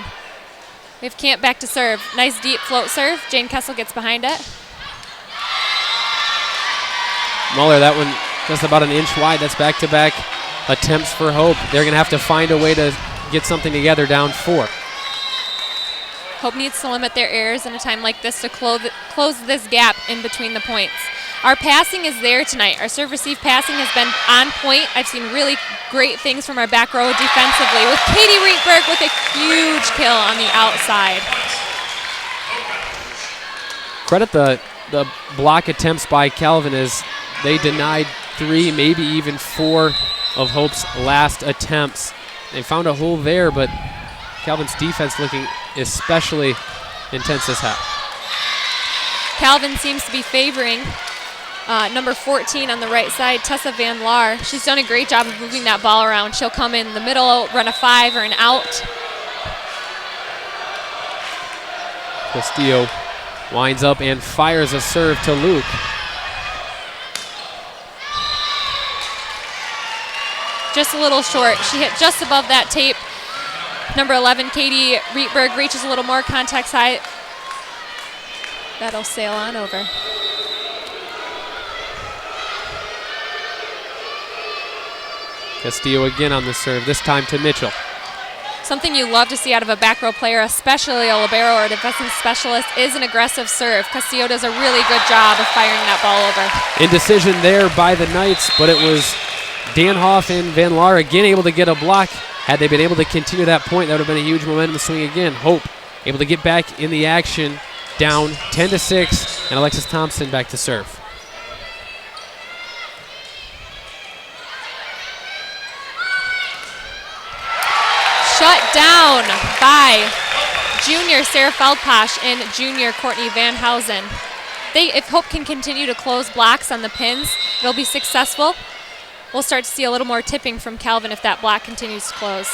We have Camp back to serve. Nice deep float serve. Jane Kessel gets behind it. Muller, that one just about an inch wide. That's back-to-back attempts for Hope. They're going to have to find a way to get something together down 4. Hope needs to limit their errors in a time like this to close this gap in between the points. Our passing is there tonight. Our serve-receive passing has been on point. I've seen really great things from our back row defensively, with Katie Rietberg with a huge kill on the outside. Credit the block attempts by Calvin as they denied 3, maybe even 4 of Hope's last attempts. They found a hole there, but Calvin's defense looking especially intense this half. Calvin seems to be favoring number 14 on the right side, Tessa Van Laar. She's done a great job of moving that ball around. She'll come in the middle, run a 5 or an out. Castillo winds up and fires a serve to Luke. Just a little short. She hit just above that tape. Number 11, Katie Rietberg, reaches a little more contact high. That'll sail on over. Castillo again on the serve, this time to Mitchell. Something you love to see out of a back row player, especially a libero or a defensive specialist, is an aggressive serve. Castillo does a really good job of firing that ball over. Indecision there by the Knights, but it was Danhoff and Van Laar again able to get a block. Had they been able to continue that point, that would have been a huge momentum swing again. Hope able to get back in the action, down 10-6, and Alexis Thompson back to serve. Shut down by junior Sarah Feldposh and junior Courtney Van Housen. If Hope can continue to close blocks on the pins, it'll be successful. We'll start to see a little more tipping from Calvin if that block continues to close.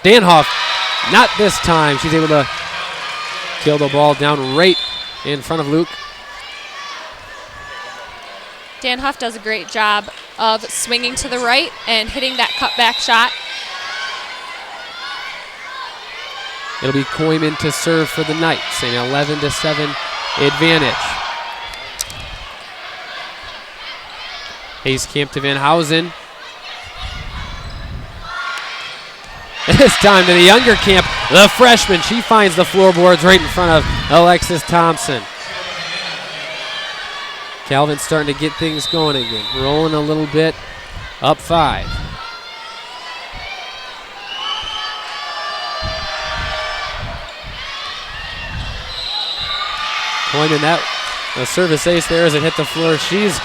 Danhoff, not this time. She's able to kill the ball down right in front of Luke. Danhoff does a great job of swinging to the right and hitting that cutback shot. It'll be Koyman to serve for the Knights, an 11-7 advantage. Hayes-Camp to Van Housen. This time to the younger camp, the freshman. She finds the floorboards right in front of Alexis Thompson. Calvin's starting to get things going again, rolling a little bit, up 5. Koyman, that service ace there as it hit the floor. She's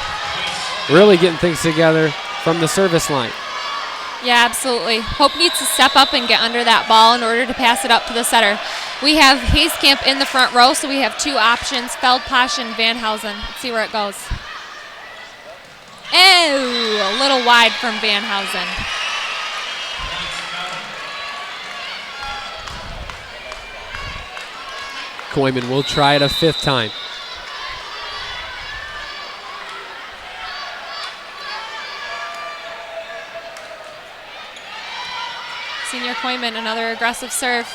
really getting things together from the service line. Yeah, absolutely. Hope needs to step up and get under that ball in order to pass it up to the setter. We have Hayes-Camp in the front row, so we have 2 options, Feldposh and Van Housen. Let's see where it goes. Oh, a little wide from Van Housen. Koyman will try it a 5th time. Senior Koyman, another aggressive serve.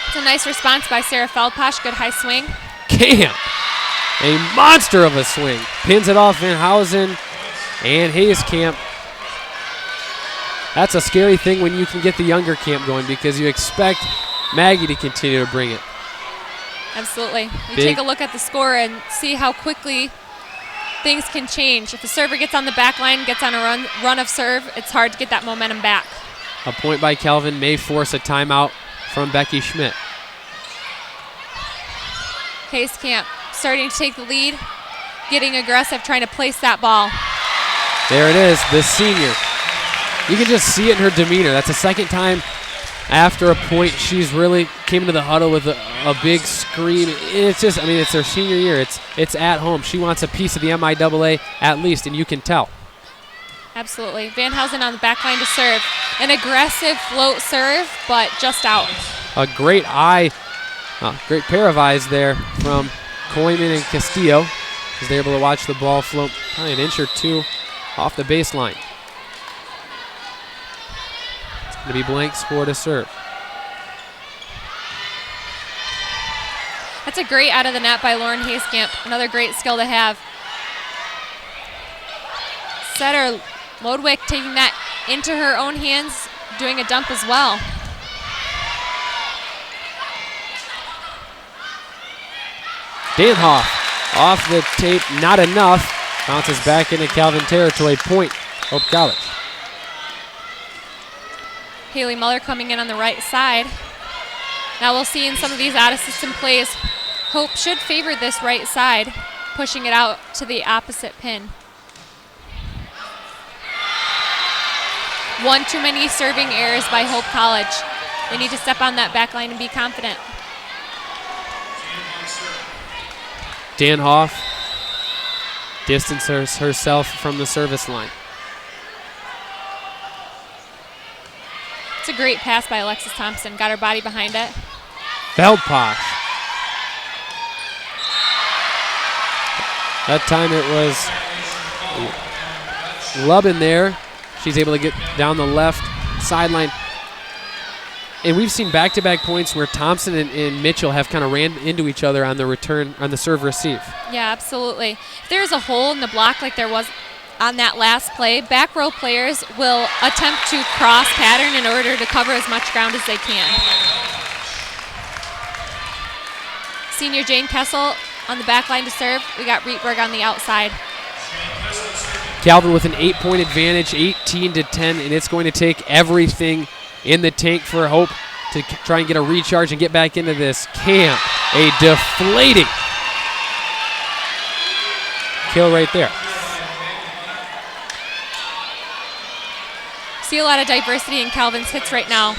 It's a nice response by Sarah Feldposh. Good high swing. Camp, a monster of a swing. Pins it off Van Housen and Hayes-Camp. That's a scary thing when you can get the younger camp going because you expect Maggie to continue to bring it. Absolutely. We take a look at the score and see how quickly things can change. If a server gets on the back line, gets on a run of serve, it's hard to get that momentum back. A point by Calvin may force a timeout from Becky Schmidt. Hayes-Camp starting to take the lead, getting aggressive, trying to place that ball. There it is, the senior. You can just see it in her demeanor. That's the second time after a point she's really came into the huddle with a big scream. It's just, I mean, it's her senior year. It's at home. She wants a piece of the MIAA at least, and you can tell. Absolutely. Van Housen on the back line to serve. An aggressive float serve, but just out. A great great pair of eyes there from Koyman and Castillo as they're able to watch the ball float probably an inch or 2 off the baseline. It's going to be Blank's for to serve. That's a great out of the net by Lauren Hayes-Camp. Another great skill to have. Setter Lodwick taking that into her own hands, doing a dump as well. Danhoff off the tape, not enough. Bounces back into Calvin territory. Point, Hope College. Haley Muller coming in on the right side. Now we'll see in some of these out-of-system plays, Hope should favor this right side, pushing it out to the opposite pin. One too many serving errors by Hope College. They need to step on that back line and be confident. Danhoff distances herself from the service line. It's a great pass by Alexis Thompson. Got her body behind it. Feldposh. That time it was Lubin there. She's able to get down the left sideline. And we've seen back-to-back points where Thompson and Mitchell have kind of ran into each other on the return, on the serve receive. Yeah, absolutely. If there's a hole in the block like there was on that last play, back row players will attempt to cross pattern in order to cover as much ground as they can. Senior Jane Kessel on the back line to serve. We got Rietberg on the outside. Calvin with an 8-point advantage, 18-10, and it's going to take everything in the tank for Hope to try and get a recharge and get back into this camp. A deflating kill right there. See a lot of diversity in Calvin's hits right now.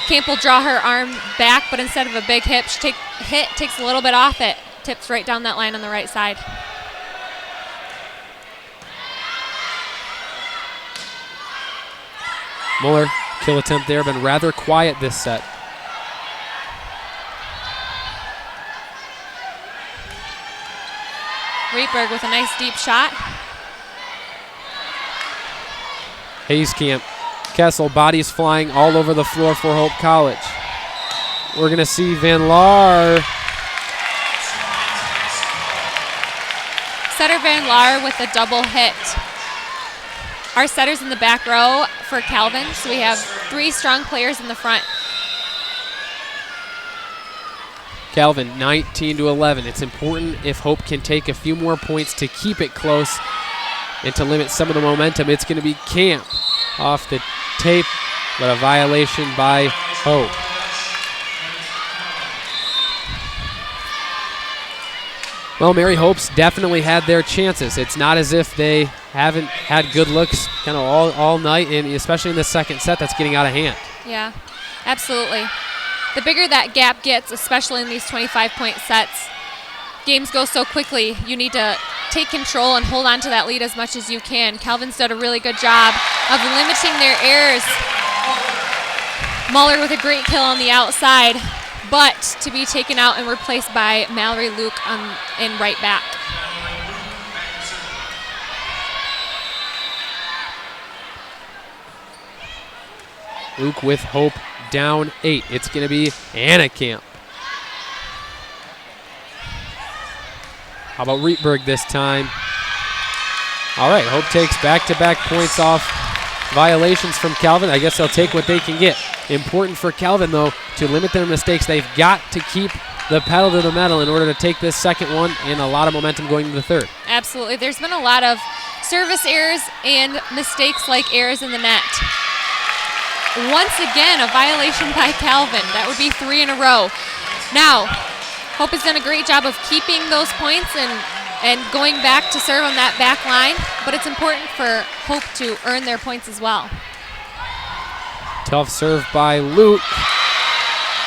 Camp will draw her arm back, but instead of a big hit, she takes a little bit off it, tips right down that line on the right side. Muller, kill attempt there, been rather quiet this set. Rietberg with a nice deep shot. Hayescamp, Kessel, bodies flying all over the floor for Hope College. We're going to see Van Laar. Setter Van Laar with a double hit. Our setters in the back row for Calvin, so we have 3 strong players in the front. Calvin, 19-11. It's important if Hope can take a few more points to keep it close and to limit some of the momentum. It's going to be Camp off the tape, but a violation by Hope. Well, Mary Hope's definitely had their chances. It's not as if they haven't had good looks kind of all night, and especially in the second set that's getting out of hand. Yeah, absolutely. The bigger that gap gets, especially in these 25-point sets, games go so quickly. You need to take control and hold on to that lead as much as you can. Calvin's done a really good job of limiting their errors. Muller with a great kill on the outside, but to be taken out and replaced by Mallory Luke in right back. Luke with Hope down 8. It's going to be Anna Camp. How about Rietberg this time? All right, Hope takes back-to-back points off violations from Calvin. I guess they'll take what they can get. Important for Calvin, though, to limit their mistakes. They've got to keep the pedal to the metal in order to take this second one and a lot of momentum going into the third. Absolutely. There's been a lot of service errors and mistakes like errors in the net. Once again, a violation by Calvin. That would be 3 in a row. Now, Hope has done a great job of keeping those points and going back to serve on that back line, but it's important for Hope to earn their points as well. Tough serve by Luke.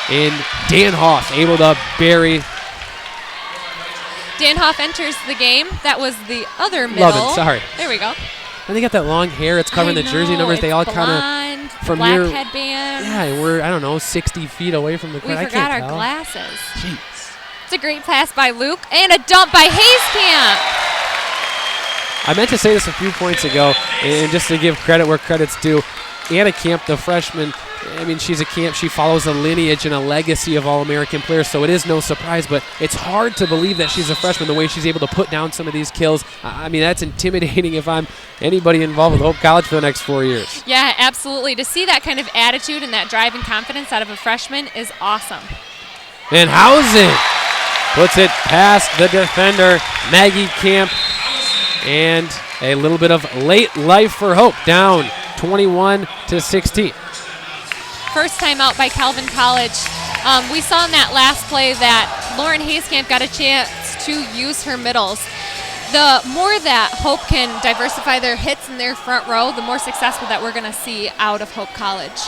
And Danhoff able to bury. Danhoff enters the game. That was the other middle. Love it, sorry. There we go. And they got that long hair. It's covering the jersey numbers. They all kind of from black here. Headband. Yeah, and we're, I don't know, 60 feet away from the court. We I forgot can't our tell. glasses. Jeez. It's a great pass by Luke and a dump by Hayescamp. I meant to say this a few points ago, and just to give credit where credit's due, Anna Camp, the freshman, I mean, she's a Camp. She follows a lineage and a legacy of All-American players, so it is no surprise, but it's hard to believe that she's a freshman the way she's able to put down some of these kills. I mean, that's intimidating if I'm anybody involved with Hope College for the next 4 years. Yeah, absolutely. To see that kind of attitude and that drive and confidence out of a freshman is awesome. And Housen puts it past the defender, Maggie Camp, and a little bit of late life for Hope, down 21-16. First timeout by Calvin College. We saw in that last play that Lauren Hayskamp got a chance to use her middles. The more that Hope can diversify their hits in their front row, the more successful that we're going to see out of Hope College.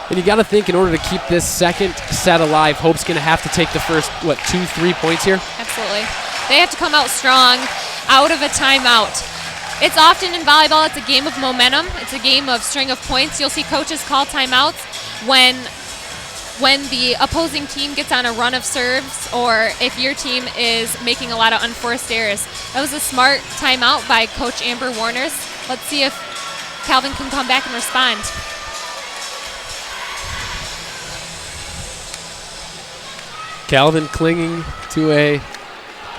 And you got to think, in order to keep this second set alive, Hope's going to have to take the first, 2-3 points here? Absolutely. They have to come out strong out of a timeout. It's often in volleyball, it's a game of momentum. It's a game of string of points. You'll see coaches call timeouts when the opposing team gets on a run of serves, or if your team is making a lot of unforced errors. That was a smart timeout by Coach Amber Warners. Let's see if Calvin can come back and respond. Calvin clinging to a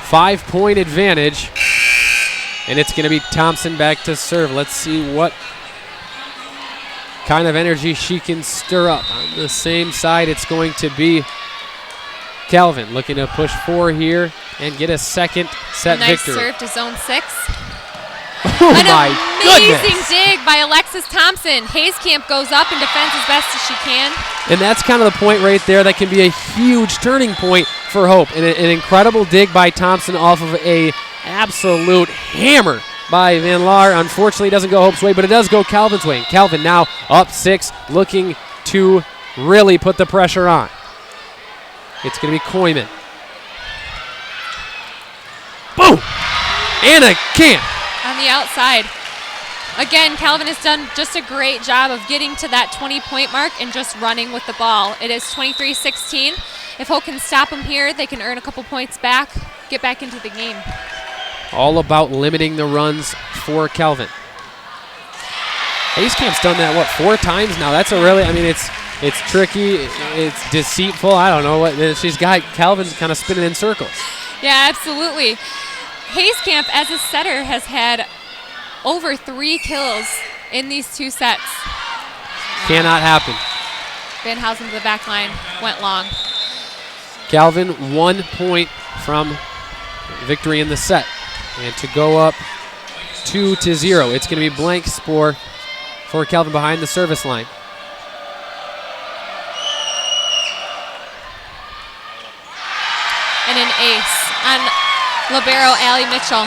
5-point advantage, and it's going to be Thompson back to serve. Let's see what kind of energy she can stir up. On the same side, it's going to be Calvin looking to push 4 here and get a second set victory. Nice serve to zone 6. Oh An my amazing goodness. dig by Alexis Thompson. Hayskamp goes up and defends as best as she can. And that's kind of the point right there. That can be a huge turning point for Hope. And an incredible dig by Thompson off of a absolute hammer by Van Laar. Unfortunately, it doesn't go Hope's way, but it does go Calvin's way. And Calvin now up 6, looking to really put the pressure on. It's going to be Koyman. Boom! Anna Camp. On the outside. Again, Calvin has done just a great job of getting to that 20-point mark and just running with the ball. It is 23-16. If Hope can stop them here, they can earn a couple points back, get back into the game. All about limiting the runs for Calvin. Hayskamp's done that, 4 times now? That's a really, it's tricky, it's deceitful. I don't know what she's got. Calvin's kind of spinning in circles. Yeah, absolutely. Hayskamp, as a setter, has had over 3 kills in these 2 sets. Cannot happen. Van Housen to the back line, went long. Calvin 1 point from victory in the set. And to go up 2-0. It's going to be blank score for Calvin behind the service line. And an ace on libero Allie Mitchell.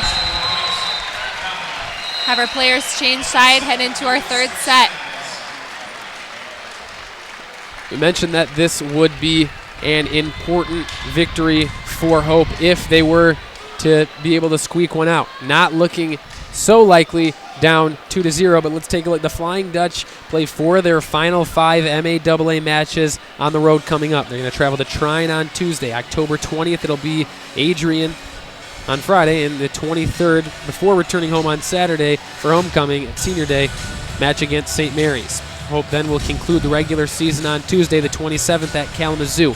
Have our players change side, head into our 3rd set. We mentioned that this would be an important victory for Hope if they were to be able to squeak one out. Not looking so likely, down 2-0, but let's take a look. The Flying Dutch play 4 of their final 5 MAAA matches on the road coming up. They're going to travel to Trine on Tuesday. October 20th, it'll be Adrian on Friday, and the 23rd, before returning home on Saturday for homecoming at Senior Day, match against St. Mary's. Hope then will conclude the regular season on Tuesday, the 27th at Kalamazoo.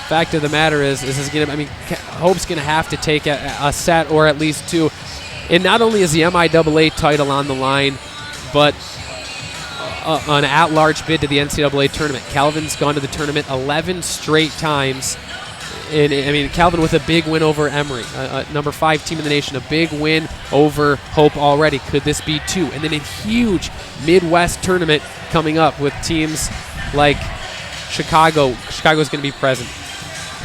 Fact of the matter is, this is going to, Hope's going to have to take a set or at least 2. And not only is the MIAA title on the line, but an at-large bid to the NCAA tournament. Calvin's gone to the tournament 11 straight times. And Calvin with a big win over Emory, number 5 team in the nation, a big win over Hope already. Could this be 2? And then a huge Midwest tournament coming up with teams like Chicago. Chicago's going to be present.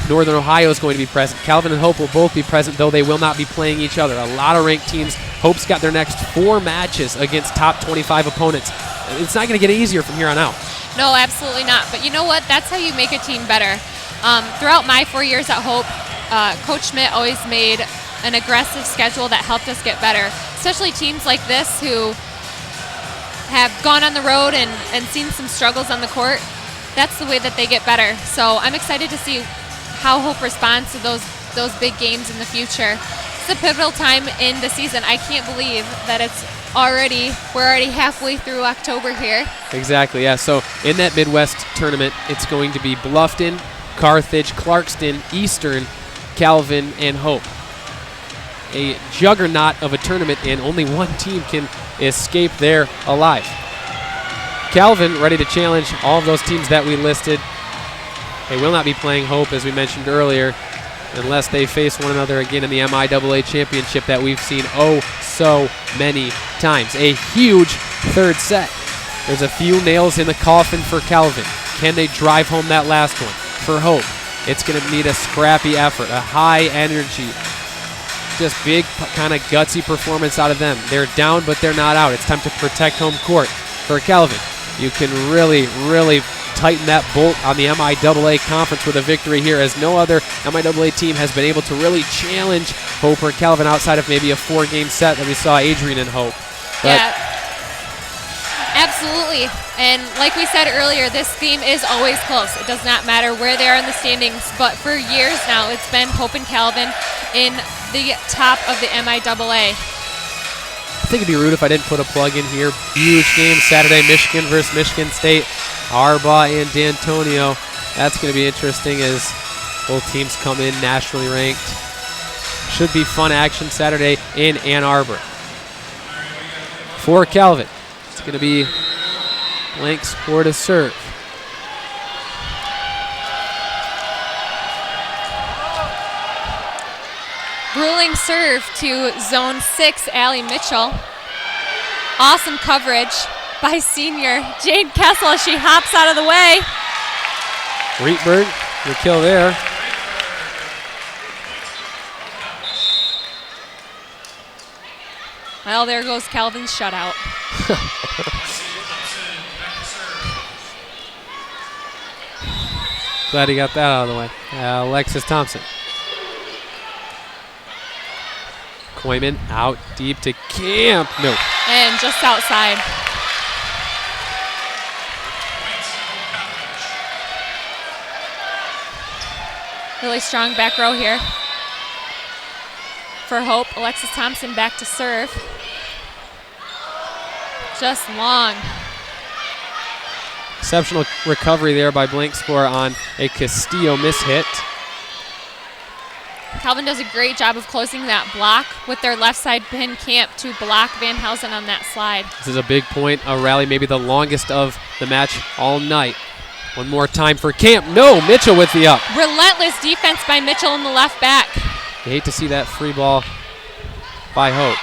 Northern Ohio is going to be present. Calvin and Hope will both be present, though they will not be playing each other. A lot of ranked teams. Hope's got their next 4 matches against top 25 opponents. It's not going to get easier from here on out. No, absolutely not. But you know what? That's how you make a team better. Throughout my 4 years at Hope, Coach Schmidt always made an aggressive schedule that helped us get better, especially teams like this who have gone on the road and seen some struggles on the court. That's the way that they get better. So I'm excited to see how Hope responds to those big games in the future. It's a pivotal time in the season. I can't believe that we're already halfway through October here. Exactly, yeah. So in that Midwest tournament, it's going to be Bluffton, Carthage, Clarkston, Eastern, Calvin, and Hope. A juggernaut of a tournament, and only one team can escape there alive. Calvin ready to challenge all of those teams that we listed. They will not be playing Hope, as we mentioned earlier, unless they face one another again in the MIAA championship that we've seen oh so many times. A huge third set. There's a few nails in the coffin for Calvin. Can they drive home that last one? For Hope, it's going to need a scrappy effort, a high energy, just big kind of gutsy performance out of them. They're down, but they're not out. It's time to protect home court. For Calvin, you can really, really tighten that bolt on the MIAA conference with a victory here, as no other MIAA team has been able to really challenge Hope or Calvin outside of maybe a 4-game set that we saw Adrian and Hope. But yeah, absolutely. And like we said earlier, this game is always close. It does not matter where they are in the standings, but for years now, it's been Hope and Calvin in the top of the MIAA. I think it'd be rude if I didn't put a plug in here. Huge game Saturday, Michigan versus Michigan State. Harbaugh and D'Antonio. That's going to be interesting as both teams come in nationally ranked. Should be fun action Saturday in Ann Arbor. For Calvin, it's going to be blank score to serve. Ruling serve to zone 6, Allie Mitchell. Awesome coverage by senior Jade Kessel as she hops out of the way. Rietberg, the kill there. Well, there goes Calvin's shutout. Glad he got that out of the way. Alexis Thompson. Koyman out deep to Camp. No. And just outside. Really strong back row here. For Hope, Alexis Thompson back to serve. Just long. Exceptional recovery there by blank score on a Castillo mishit. Calvin does a great job of closing that block with their left side pin Camp to block Van Housen on that slide. This is a big point, a rally, maybe the longest of the match all night. One more time for Camp. No, Mitchell with the up. Relentless defense by Mitchell in the left back. You hate to see that free ball by Hope.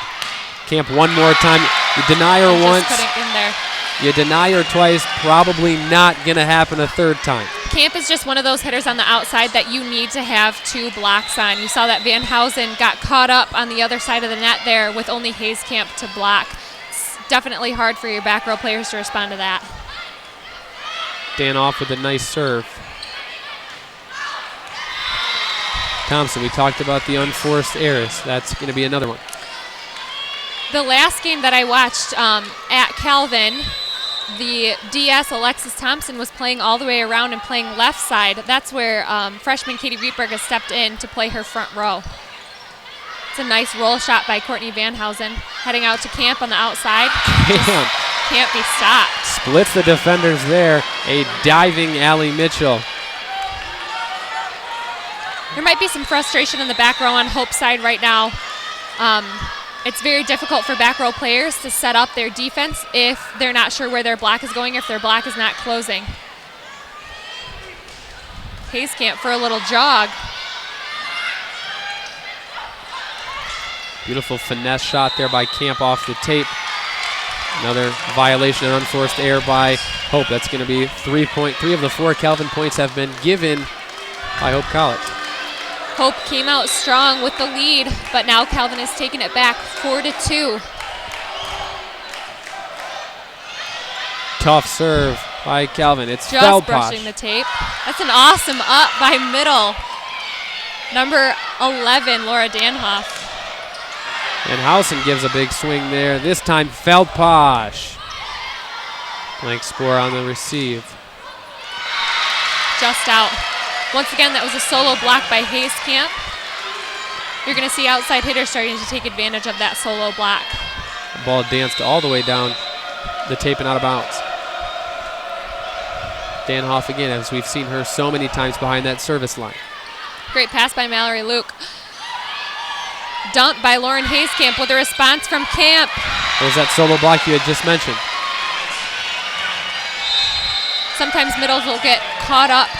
Camp one more time. You deny her once. Just couldn't in there. You deny her twice. Probably not going to happen a third time. Camp is just one of those hitters on the outside that you need to have 2 blocks on. You saw that Van Housen got caught up on the other side of the net there with only Hayes Camp to block. It's definitely hard for your back row players to respond to that. Dan off with a nice serve. Thompson, we talked about the unforced errors. That's going to be another one. The last game that I watched at Calvin, the DS Alexis Thompson was playing all the way around and playing left side. That's where freshman Katie Rietberg has stepped in to play her front row. It's a nice roll shot by Courtney Van Housen. Heading out to Camp on the outside. Can't be stopped. Splits the defenders there. A diving Allie Mitchell. There might be some frustration in the back row on Hope's side right now. It's very difficult for back row players to set up their defense if they're not sure where their block is going, if their block is not closing. Hayes Camp for a little jog. Beautiful finesse shot there by Camp off the tape. Another violation and unforced error by Hope. That's going to be 3 of the 4 Calvin points have been given by Hope College. Hope came out strong with the lead, but now Calvin has taken it back 4-2. Tough serve by Calvin. It's just foul brushing posh. the tape. That's an awesome up by middle. Number 11, Laura Danhoff. And Housen gives a big swing there. This time Feldposh. Blank score on the receive. Just out. Once again, that was a solo block by Hayes Camp. You're going to see outside hitters starting to take advantage of that solo block. The ball danced all the way down the tape and out of bounds. Danhoff again, as we've seen her so many times behind that service line. Great pass by Mallory Luke. Dump by Lauren Hayes Camp with a response from Camp. There's that solo block you had just mentioned. Sometimes middles will get caught up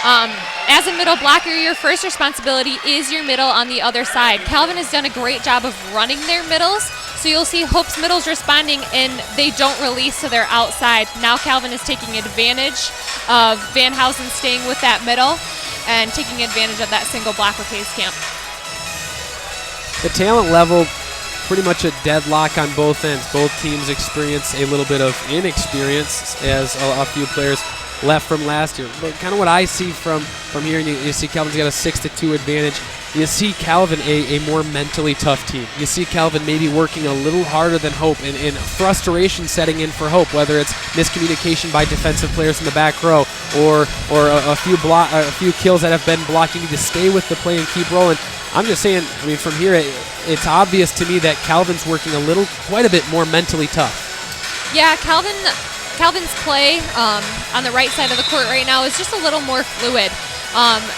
As a middle blocker, your first responsibility is your middle on the other side. Calvin has done a great job of running their middles, so you'll see Hope's middles responding and they don't release to their outside. Now Calvin is taking advantage of Van Housen staying with that middle and taking advantage of that single block with Hayes Camp. The talent level, pretty much a deadlock on both ends. Both teams experience a little bit of inexperience as a few players left from last year. But kind of what I see from here, and you see Calvin's got a 6-2 advantage. You see Calvin a more mentally tough team. You see Calvin maybe working a little harder than Hope, and frustration setting in for Hope, whether it's miscommunication by defensive players in the back row or a few kills that have been blocked. You need to stay with the play and keep rolling. I'm just saying, I mean, from here, it's obvious to me that Calvin's working quite a bit more mentally tough. Yeah, Calvin's play on the right side of the court right now is just a little more fluid.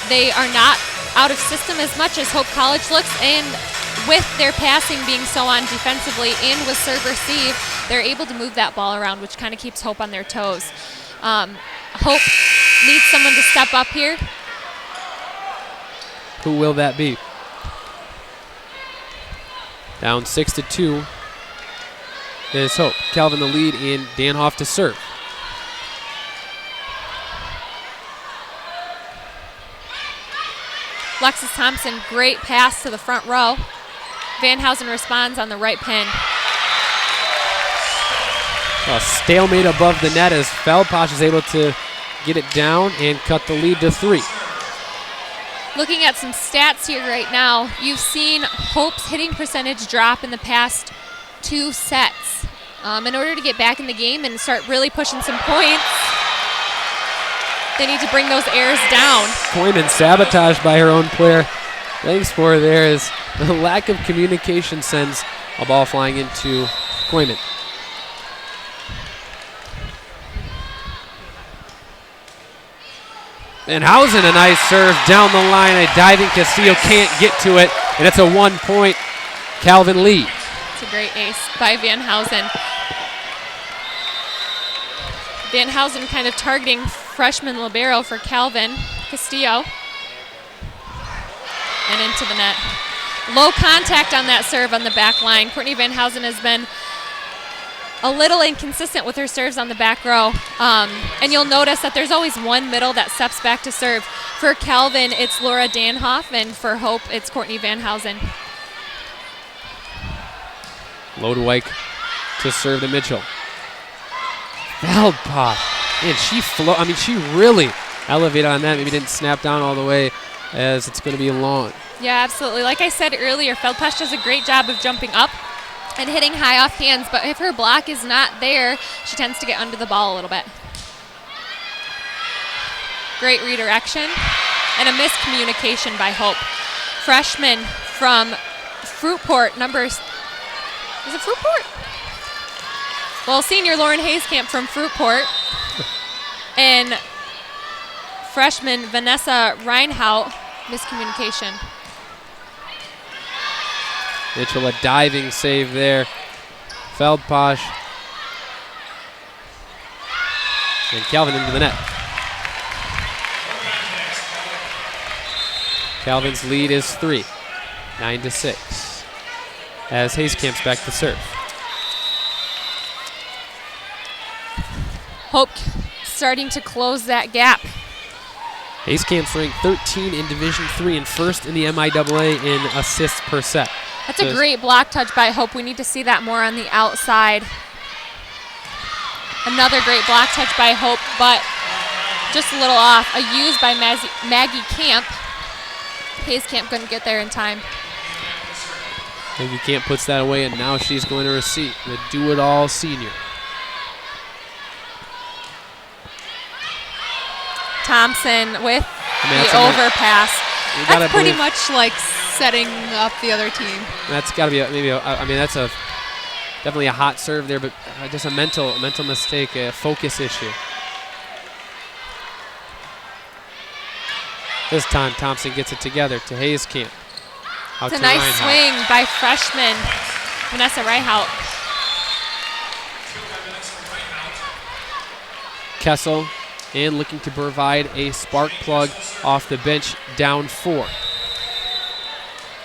They are not out of system as much as Hope College looks, and with their passing being so on defensively and with serve receive, they're able to move that ball around, which kind of keeps Hope on their toes. Hope needs someone to step up here. Who will that be? Down 6-2 is Hope. Calvin the lead in Danhoff to serve. Lexus Thompson, great pass to the front row. Van Housen responds on the right pin. A stalemate above the net as Feldposh is able to get it down and cut the lead to 3. Looking at some stats here right now, you've seen Hope's hitting percentage drop in the past 2 sets. In order to get back in the game and start really pushing some points, they need to bring those errors down. Koyman sabotaged by her own player. Thanks for there is the lack of communication sends a ball flying into Koyman. And Housen, a nice serve down the line. A diving Castillo can't get to it, and it's a 1-point Calvin lead. It's a great ace by Van Housen. Van Housen kind of targeting freshman libero for Calvin Castillo. And into the net. Low contact on that serve on the back line. Courtney Van Housen has been a little inconsistent with her serves on the back row. And you'll notice that there's always one middle that steps back to serve. For Calvin, it's Laura Danhoff, and for Hope, it's Courtney Van Housen. Lodewijk to serve to Mitchell. Feldposh. Man, she really elevated on that. Maybe didn't snap down all the way as it's going to be long. Yeah, absolutely. Like I said earlier, Feldposh does a great job of jumping up and hitting high off hands, but if her block is not there, she tends to get under the ball a little bit. Great redirection and a miscommunication by Hope. Freshman from Fruitport, is it Fruitport? Well, senior Lauren Hayescamp from Fruitport and freshman Vanessa Reinhout, miscommunication. Mitchell, a diving save there. Feldposh. And Calvin into the net. Calvin's lead is 3, 9-6. As Hayescamp's back to serve. Hope starting to close that gap. Hayescamp's ranked 13 in Division III and first in the MIAA in assists per set. That's a great block touch by Hope. We need to see that more on the outside. Another great block touch by Hope, but just a little off. A use by Maggie Camp. Hayescamp couldn't get there in time. Maggie Camp puts that away, and now she's going to receive the do-it-all senior. Thompson with the overpass. That's pretty much like setting up the other team. That's got to be that's definitely a hot serve there, but just a mental mistake, a focus issue. This time Thompson gets it together to Hayescamp. It's a nice swing by freshman Vanessa Reinhout. Kessel and looking to provide a spark plug off the bench, down 4.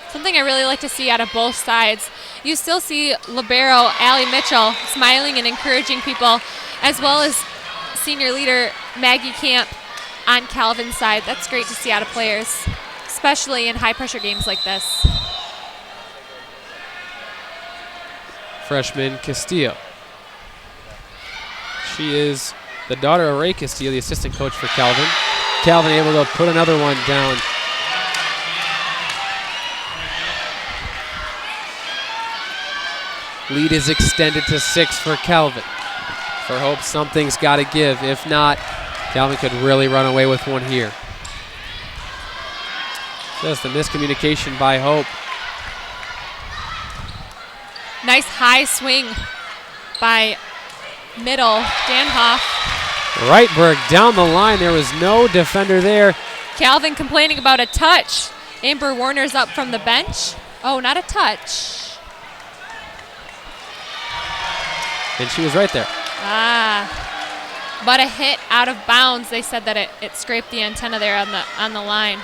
Something I really like to see out of both sides. You still see libero Allie Mitchell smiling and encouraging people, as well as senior leader Maggie Camp on Calvin's side. That's great to see out of players, especially in high-pressure games like this. Freshman Castillo. She is the daughter of Ray Castillo, the assistant coach for Calvin. Calvin able to put another one down. Lead is extended to 6 for Calvin. For Hope, something's got to give. If not, Calvin could really run away with one here. Just a miscommunication by Hope. Nice high swing by middle Danhoff. Reitberg down the line. There was no defender there. Calvin complaining about a touch. Amber Warner's up from the bench. Oh, not a touch. And she was right there. But a hit out of bounds. They said that it scraped the antenna there on the line.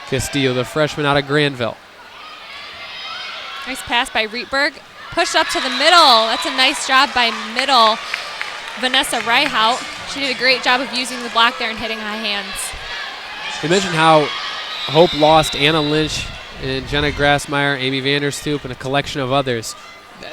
Castillo, the freshman out of Granville. Nice pass by Reitberg. Pushed up to the middle. That's a nice job by middle Vanessa Reihout. She did a great job of using the block there and hitting high hands. You mentioned how Hope lost Anna Lynch and Jenna Grassmeyer, Amy Vanderstoop, and a collection of others.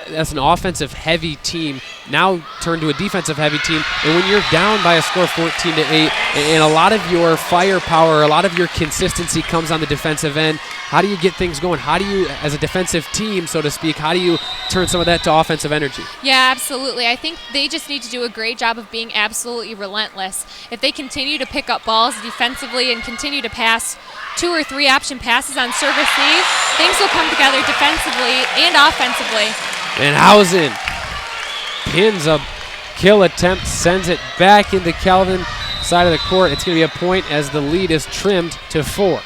That's an offensive-heavy team, now turned to a defensive-heavy team. And when you're down by a score of 14-8, and a lot of your firepower, a lot of your consistency comes on the defensive end, how do you get things going? How do you, as a defensive team, so to speak, how do you turn some of that to offensive energy? Yeah, absolutely. I think they just need to do a great job of being absolutely relentless. If they continue to pick up balls defensively and continue to pass 2 or 3 option passes on service lead, things will come together defensively and offensively. And Hausen pins a kill attempt, sends it back into Calvin side of the court. It's going to be a point as the lead is trimmed to 4.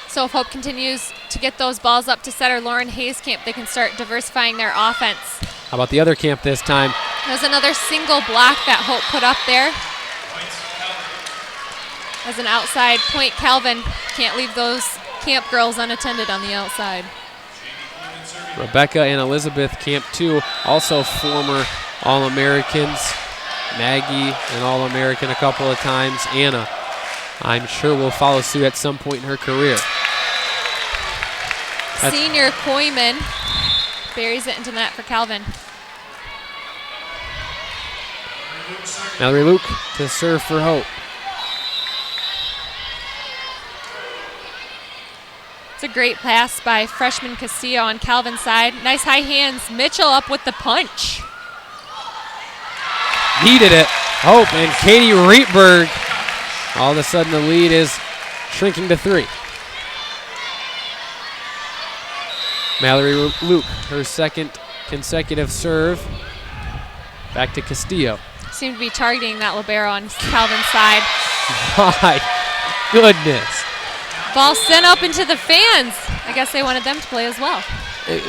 So if Hope continues to get those balls up to setter Lauren Hayes-Camp, they can start diversifying their offense. How about the other camp this time? There's another single block that Hope put up there. As an outside point, Calvin can't leave those camp girls unattended on the outside. Rebecca and Elizabeth, Camp 2, also former All-Americans. Maggie, an All-American a couple of times. Anna, I'm sure will follow suit at some point in her career. Senior Koyman buries it into net for Calvin. Mallory Luke to serve for Hope. It's a great pass by freshman Castillo on Calvin's side. Nice high hands. Mitchell up with the punch. Needed it. Hope and Katie Reitberg. All of a sudden the lead is shrinking to 3. Mallory Luke, her second consecutive serve. Back to Castillo. Seemed to be targeting that libero on Calvin's side. My goodness. Ball sent up into the fans. I guess they wanted them to play as well.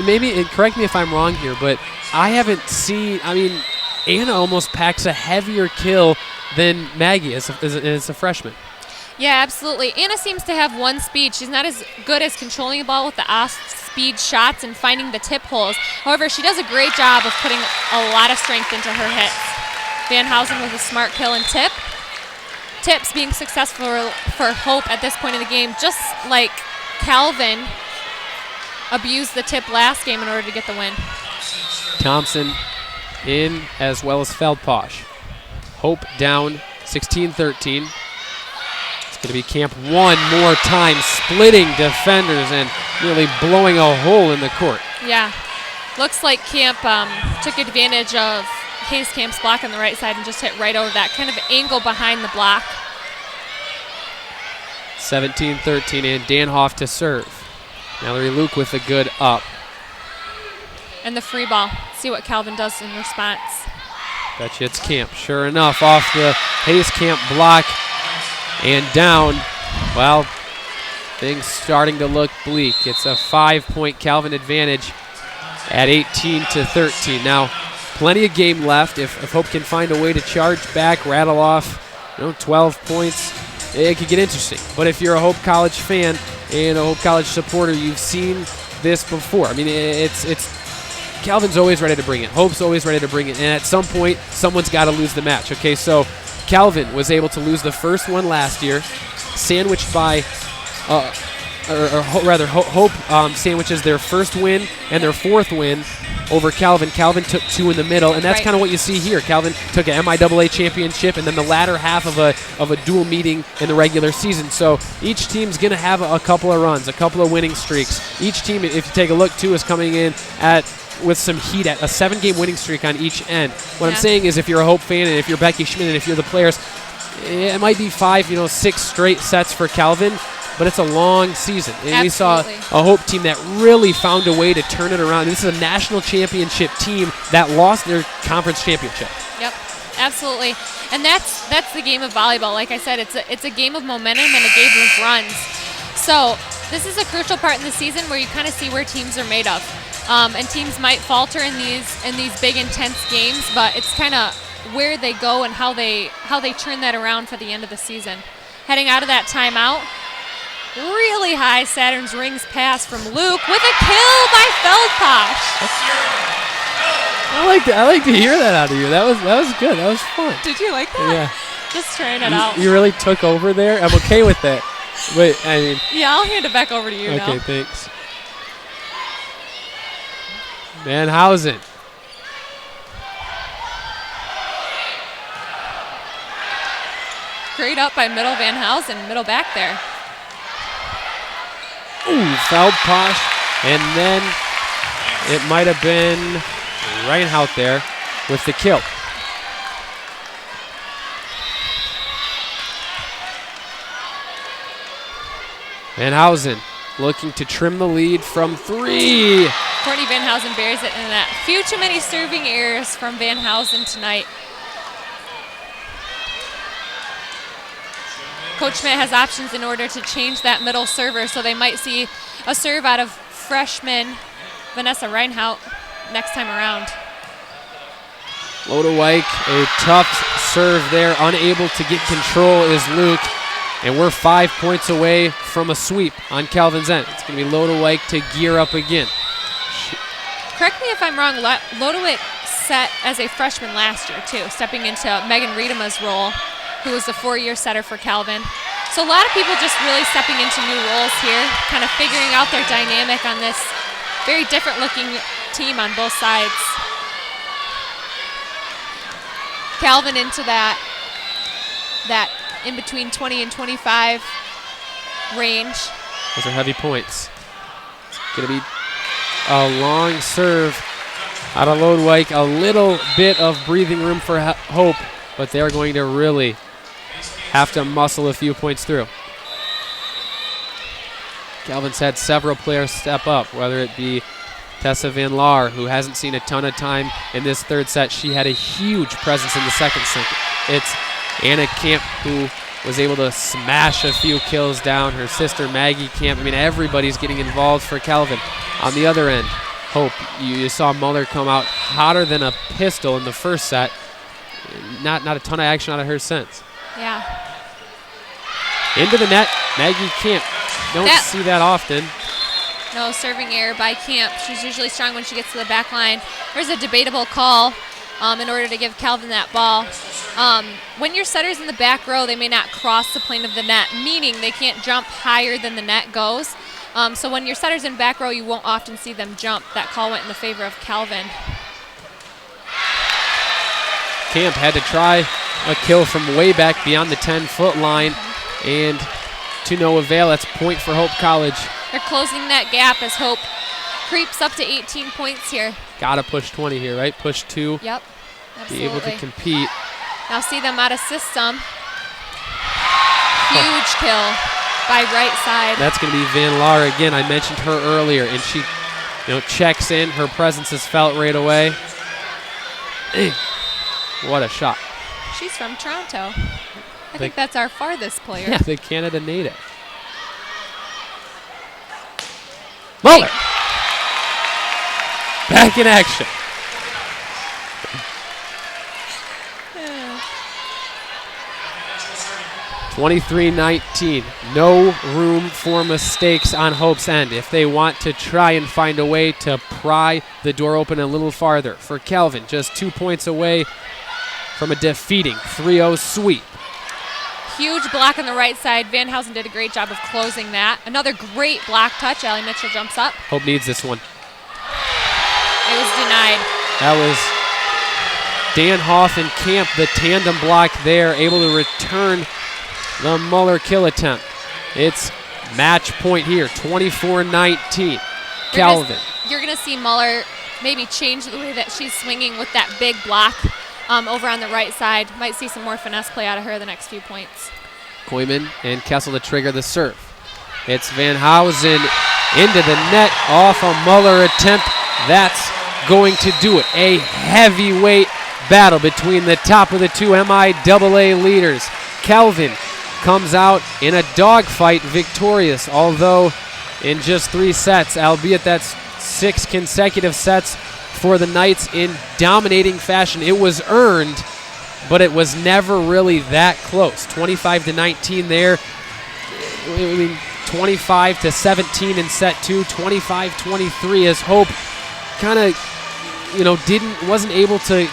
Maybe, correct me if I'm wrong here, but I haven't seen, Anna almost packs a heavier kill than Maggie as a freshman. Yeah, absolutely. Anna seems to have one speed. She's not as good as controlling the ball with the off-speed shots and finding the tip holes. However, she does a great job of putting a lot of strength into her hits. Van Housen with a smart kill and tip. Tips being successful for Hope at this point in the game, just like Calvin abused the tip last game in order to get the win. Thompson in as well as Feldposh. Hope down 16-13. It's going to be Camp one more time, splitting defenders and really blowing a hole in the court. Yeah, looks like Camp took advantage of Hayes Camp's block on the right side and just hit right over that kind of angle behind the block. 17-13 and Danhoff to serve. Mallory Luke with a good up. And the free ball. See what Calvin does in response. Bet you it's Camp. Sure enough, off the Hayes Camp block and down. Well, things starting to look bleak. It's a 5-point Calvin advantage at 18-13. Now, plenty of game left. If Hope can find a way to charge back, rattle off 12 points, it could get interesting. But if you're a Hope College fan and a Hope College supporter, you've seen this before. I mean, it's Calvin's always ready to bring it. Hope's always ready to bring it. And at some point, someone's got to lose the match. Okay, so Calvin was able to lose the first one last year, sandwiched by, Hope sandwiches their first win and their fourth win over Calvin. Calvin took 2 in the middle, and that's kind of what you see here. Calvin took an MIAA championship and then the latter half of a dual meeting in the regular season. So each team's going to have a couple of runs, a couple of winning streaks. Each team, if you take a look, too, is coming in with some heat at a 7-game winning streak on each end. What I'm saying is if you're a Hope fan and if you're Becky Schmidt and if you're the players, it might be 5, 6 straight sets for Calvin, but it's a long season. And we saw a Hope team that really found a way to turn it around. This is a national championship team that lost their conference championship. Yep, absolutely. And that's the game of volleyball. Like I said, it's a game of momentum and a game of runs. So this is a crucial part in the season where you kind of see where teams are made of. And teams might falter in these big, intense games, but it's kind of where they go and how they turn that around for the end of the season. Heading out of that timeout, really high Saturn's rings pass from Luke with a kill by Feldposh. I like to hear that out of you. That was good. That was fun. Did you like that? Yeah. Just trying it out. You really took over there. I'm okay with that. But I mean. Yeah, I'll hand it back over to you now. Okay, thanks. Vanhausen. Great up by middle Vanhausen, middle back there. Ooh, Feldposh. And then it might have been Reinhout there with the kill. Vanhausen looking to trim the lead from 3. Courtney Vanhausen buries it in that. Few too many serving errors from Vanhausen tonight. Coach Schmidt has options in order to change that middle server, so they might see a serve out of freshman Vanessa Reinhout next time around. Lodewijk, a tough serve there, unable to get control is Luke. And we're 5 points away from a sweep on Calvin's end. It's going to be Lodewijk to gear up again. Correct me if I'm wrong, Lodewijk set as a freshman last year, too, stepping into Megan Riedema's role, who was the 4-year setter for Calvin. So a lot of people just really stepping into new roles here, kind of figuring out their dynamic on this very different-looking team on both sides. Calvin into that in between 20 and 25 range. Those are heavy points. It's going to be a long serve out of Lodewijk. A little bit of breathing room for Hope, but they're going to really have to muscle a few points through. Calvin's had several players step up, whether it be Tessa Van Laar, who hasn't seen a ton of time in this third set. She had a huge presence in the second set. It's Anna Camp, who was able to smash a few kills down. Her sister Maggie Camp. I mean, everybody's getting involved for Calvin. On the other end, Hope, you saw Muller come out hotter than a pistol in the first set. Not a ton of action out of her since. Yeah. Into the net, Maggie Camp. Don't see that often. No serving error by Camp. She's usually strong when she gets to the back line. There's a debatable call in order to give Calvin that ball. When your setter's in the back row, they may not cross the plane of the net, meaning they can't jump higher than the net goes. So when your setter's in back row, you won't often see them jump. That call went in the favor of Calvin. Camp had to try a kill from way back beyond the 10-foot line, and to no avail. That's point for Hope College. They're closing that gap as Hope creeps up to 18 points here. Gotta push 20 here, right? Push 2. Yep, absolutely. Be able to compete. Now see them out of system. Huge kill by right side. That's going to be Van Laar again. I mentioned her earlier, and she checks in. Her presence is felt right away. What a shot. She's from Toronto. I think that's our farthest player. Yeah, the Canada native. Muller. back in action. 23-19. No room for mistakes on Hope's end if they want to try and find a way to pry the door open a little farther. For Calvin, just 2 points away from a defeating 3-0 sweep. Huge block on the right side. Van Housen did a great job of closing that. Another great block touch. Allie Mitchell jumps up. Hope needs this one. It was denied. That was Dan Hoff and Camp, the tandem block there, able to return the Muller kill attempt. It's match point here, 24-19. Calvin. You're going to see Muller maybe change the way that she's swinging with that big block over on the right side. Might see some more finesse play out of her the next few points. Koyman and Kessel to trigger the serve. It's Van Housen into the net off a Muller attempt. That's going to do it. A heavyweight battle between the top of the two MIAA leaders. Calvin comes out in a dogfight victorious, although in just 3 sets, albeit that's 6 consecutive sets for the Knights in dominating fashion. It was earned, but it was never really that close. 25-19 there. 25-17 in set 2, 25-23 as Hope kind of wasn't able to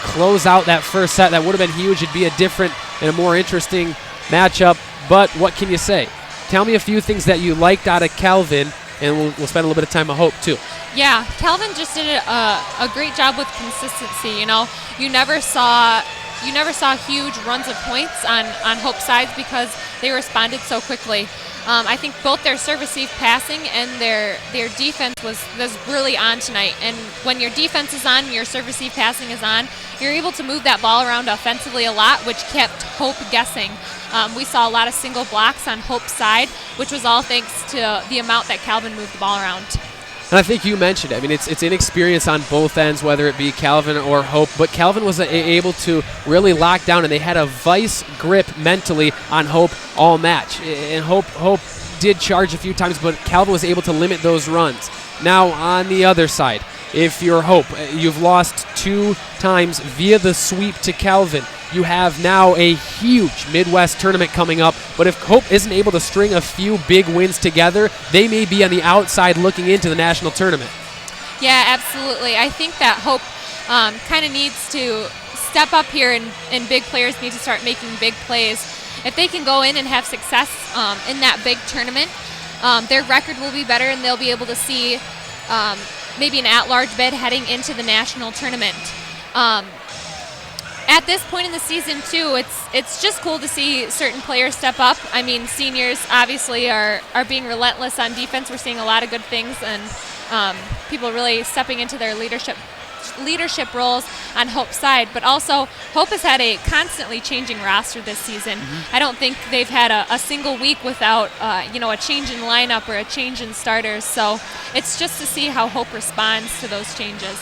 close out that first set. That would have been huge. It'd be a different and a more interesting matchup, but what can you say? Tell me a few things that you liked out of Calvin, and we'll spend a little bit of time on Hope too. Yeah, Calvin just did a great job with consistency. You never saw huge runs of points on Hope's sides because they responded so quickly. I think both their serve-receive passing and their defense was really on tonight. And when your defense is on, your serve-receive passing is on, you're able to move that ball around offensively a lot, which kept Hope guessing. We saw a lot of single blocks on Hope's side, which was all thanks to the amount that Calvin moved the ball around. And I think you mentioned it. I mean, it's inexperience on both ends, whether it be Calvin or Hope. But Calvin was able to really lock down, and they had a vice grip mentally on Hope all match. And Hope did charge a few times, but Calvin was able to limit those runs. Now, on the other side, if you're Hope, you've lost 2 times via the sweep to Calvin. You have now a huge Midwest tournament coming up, but if Hope isn't able to string a few big wins together, they may be on the outside looking into the national tournament. Yeah, absolutely. I think that Hope kind of needs to step up here, and big players need to start making big plays. If they can go in and have success in that big tournament, their record will be better, and they'll be able to see maybe an at-large bid heading into the national tournament. At this point in the season, too, it's just cool to see certain players step up. I mean, seniors obviously are being relentless on defense. We're seeing a lot of good things, and people really stepping into their leadership roles on Hope's side. But also, Hope has had a constantly changing roster this season. I don't think they've had a single week without a change in lineup or a change in starters. So it's just to see how Hope responds to those changes.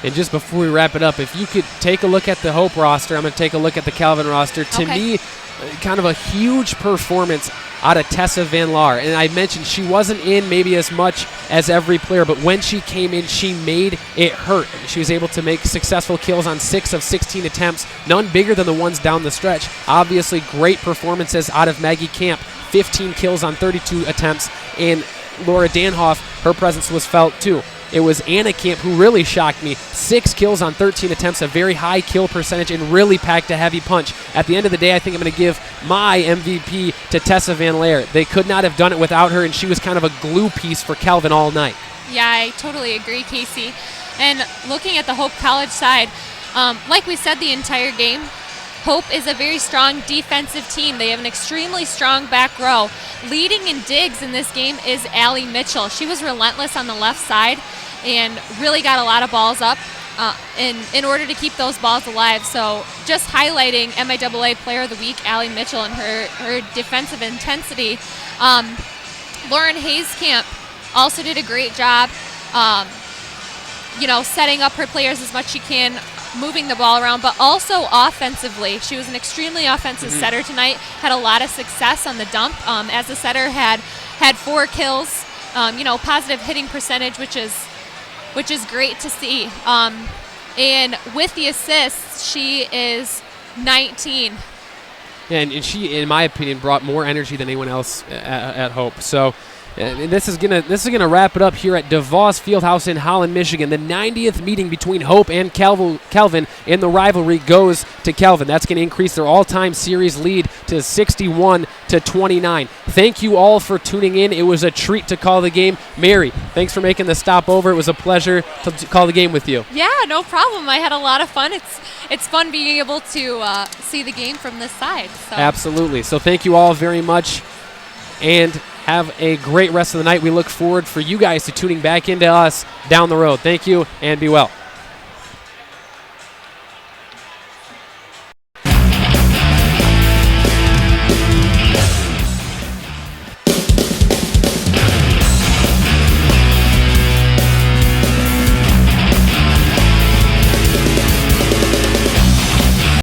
And just before we wrap it up, if you could take a look at the Hope roster, I'm going to take a look at the Calvin roster. To me, kind of a huge performance out of Tessa Van Laar. And I mentioned she wasn't in maybe as much as every player, but when she came in, she made it hurt. She was able to make successful kills on 6 of 16 attempts, none bigger than the ones down the stretch. Obviously, great performances out of Maggie Camp, 15 kills on 32 attempts, and Laura Danhoff, her presence was felt too. It was Anna Camp who really shocked me. 6 kills on 13 attempts, a very high kill percentage, and really packed a heavy punch. At the end of the day, I think I'm going to give my MVP to Tessa Van Laar. They could not have done it without her, and she was kind of a glue piece for Calvin all night. Yeah, I totally agree, Casey. And looking at the Hope College side, like we said the entire game, Hope is a very strong defensive team. They have an extremely strong back row. Leading in digs in this game is Allie Mitchell. She was relentless on the left side and really got a lot of balls up in order to keep those balls alive. So just highlighting MIAA Player of the Week, Allie Mitchell, and her defensive intensity. Lauren Hayes-Camp also did a great job, setting up her players as much as she can, moving the ball around, but also offensively. She was an extremely offensive setter tonight, had a lot of success on the dump. As a setter, had 4 kills, positive hitting percentage, which is which is great to see. And with the assists, she is 19. Yeah, and she, in my opinion, brought more energy than anyone else at Hope. So this is gonna wrap it up here at DeVos Fieldhouse in Holland, Michigan. The 90th meeting between Hope and Calvin, and the rivalry goes to Calvin. That's going to increase their all-time series lead to 61-29. Thank you all for tuning in. It was a treat to call the game. Mary, thanks for making the stop over. It was a pleasure to call the game with you. Yeah, no problem. I had a lot of fun. It's fun being able to see the game from this side. So. Absolutely. So thank you all very much, and have a great rest of the night. We look forward for you guys to tuning back into us down the road. Thank you, and be well.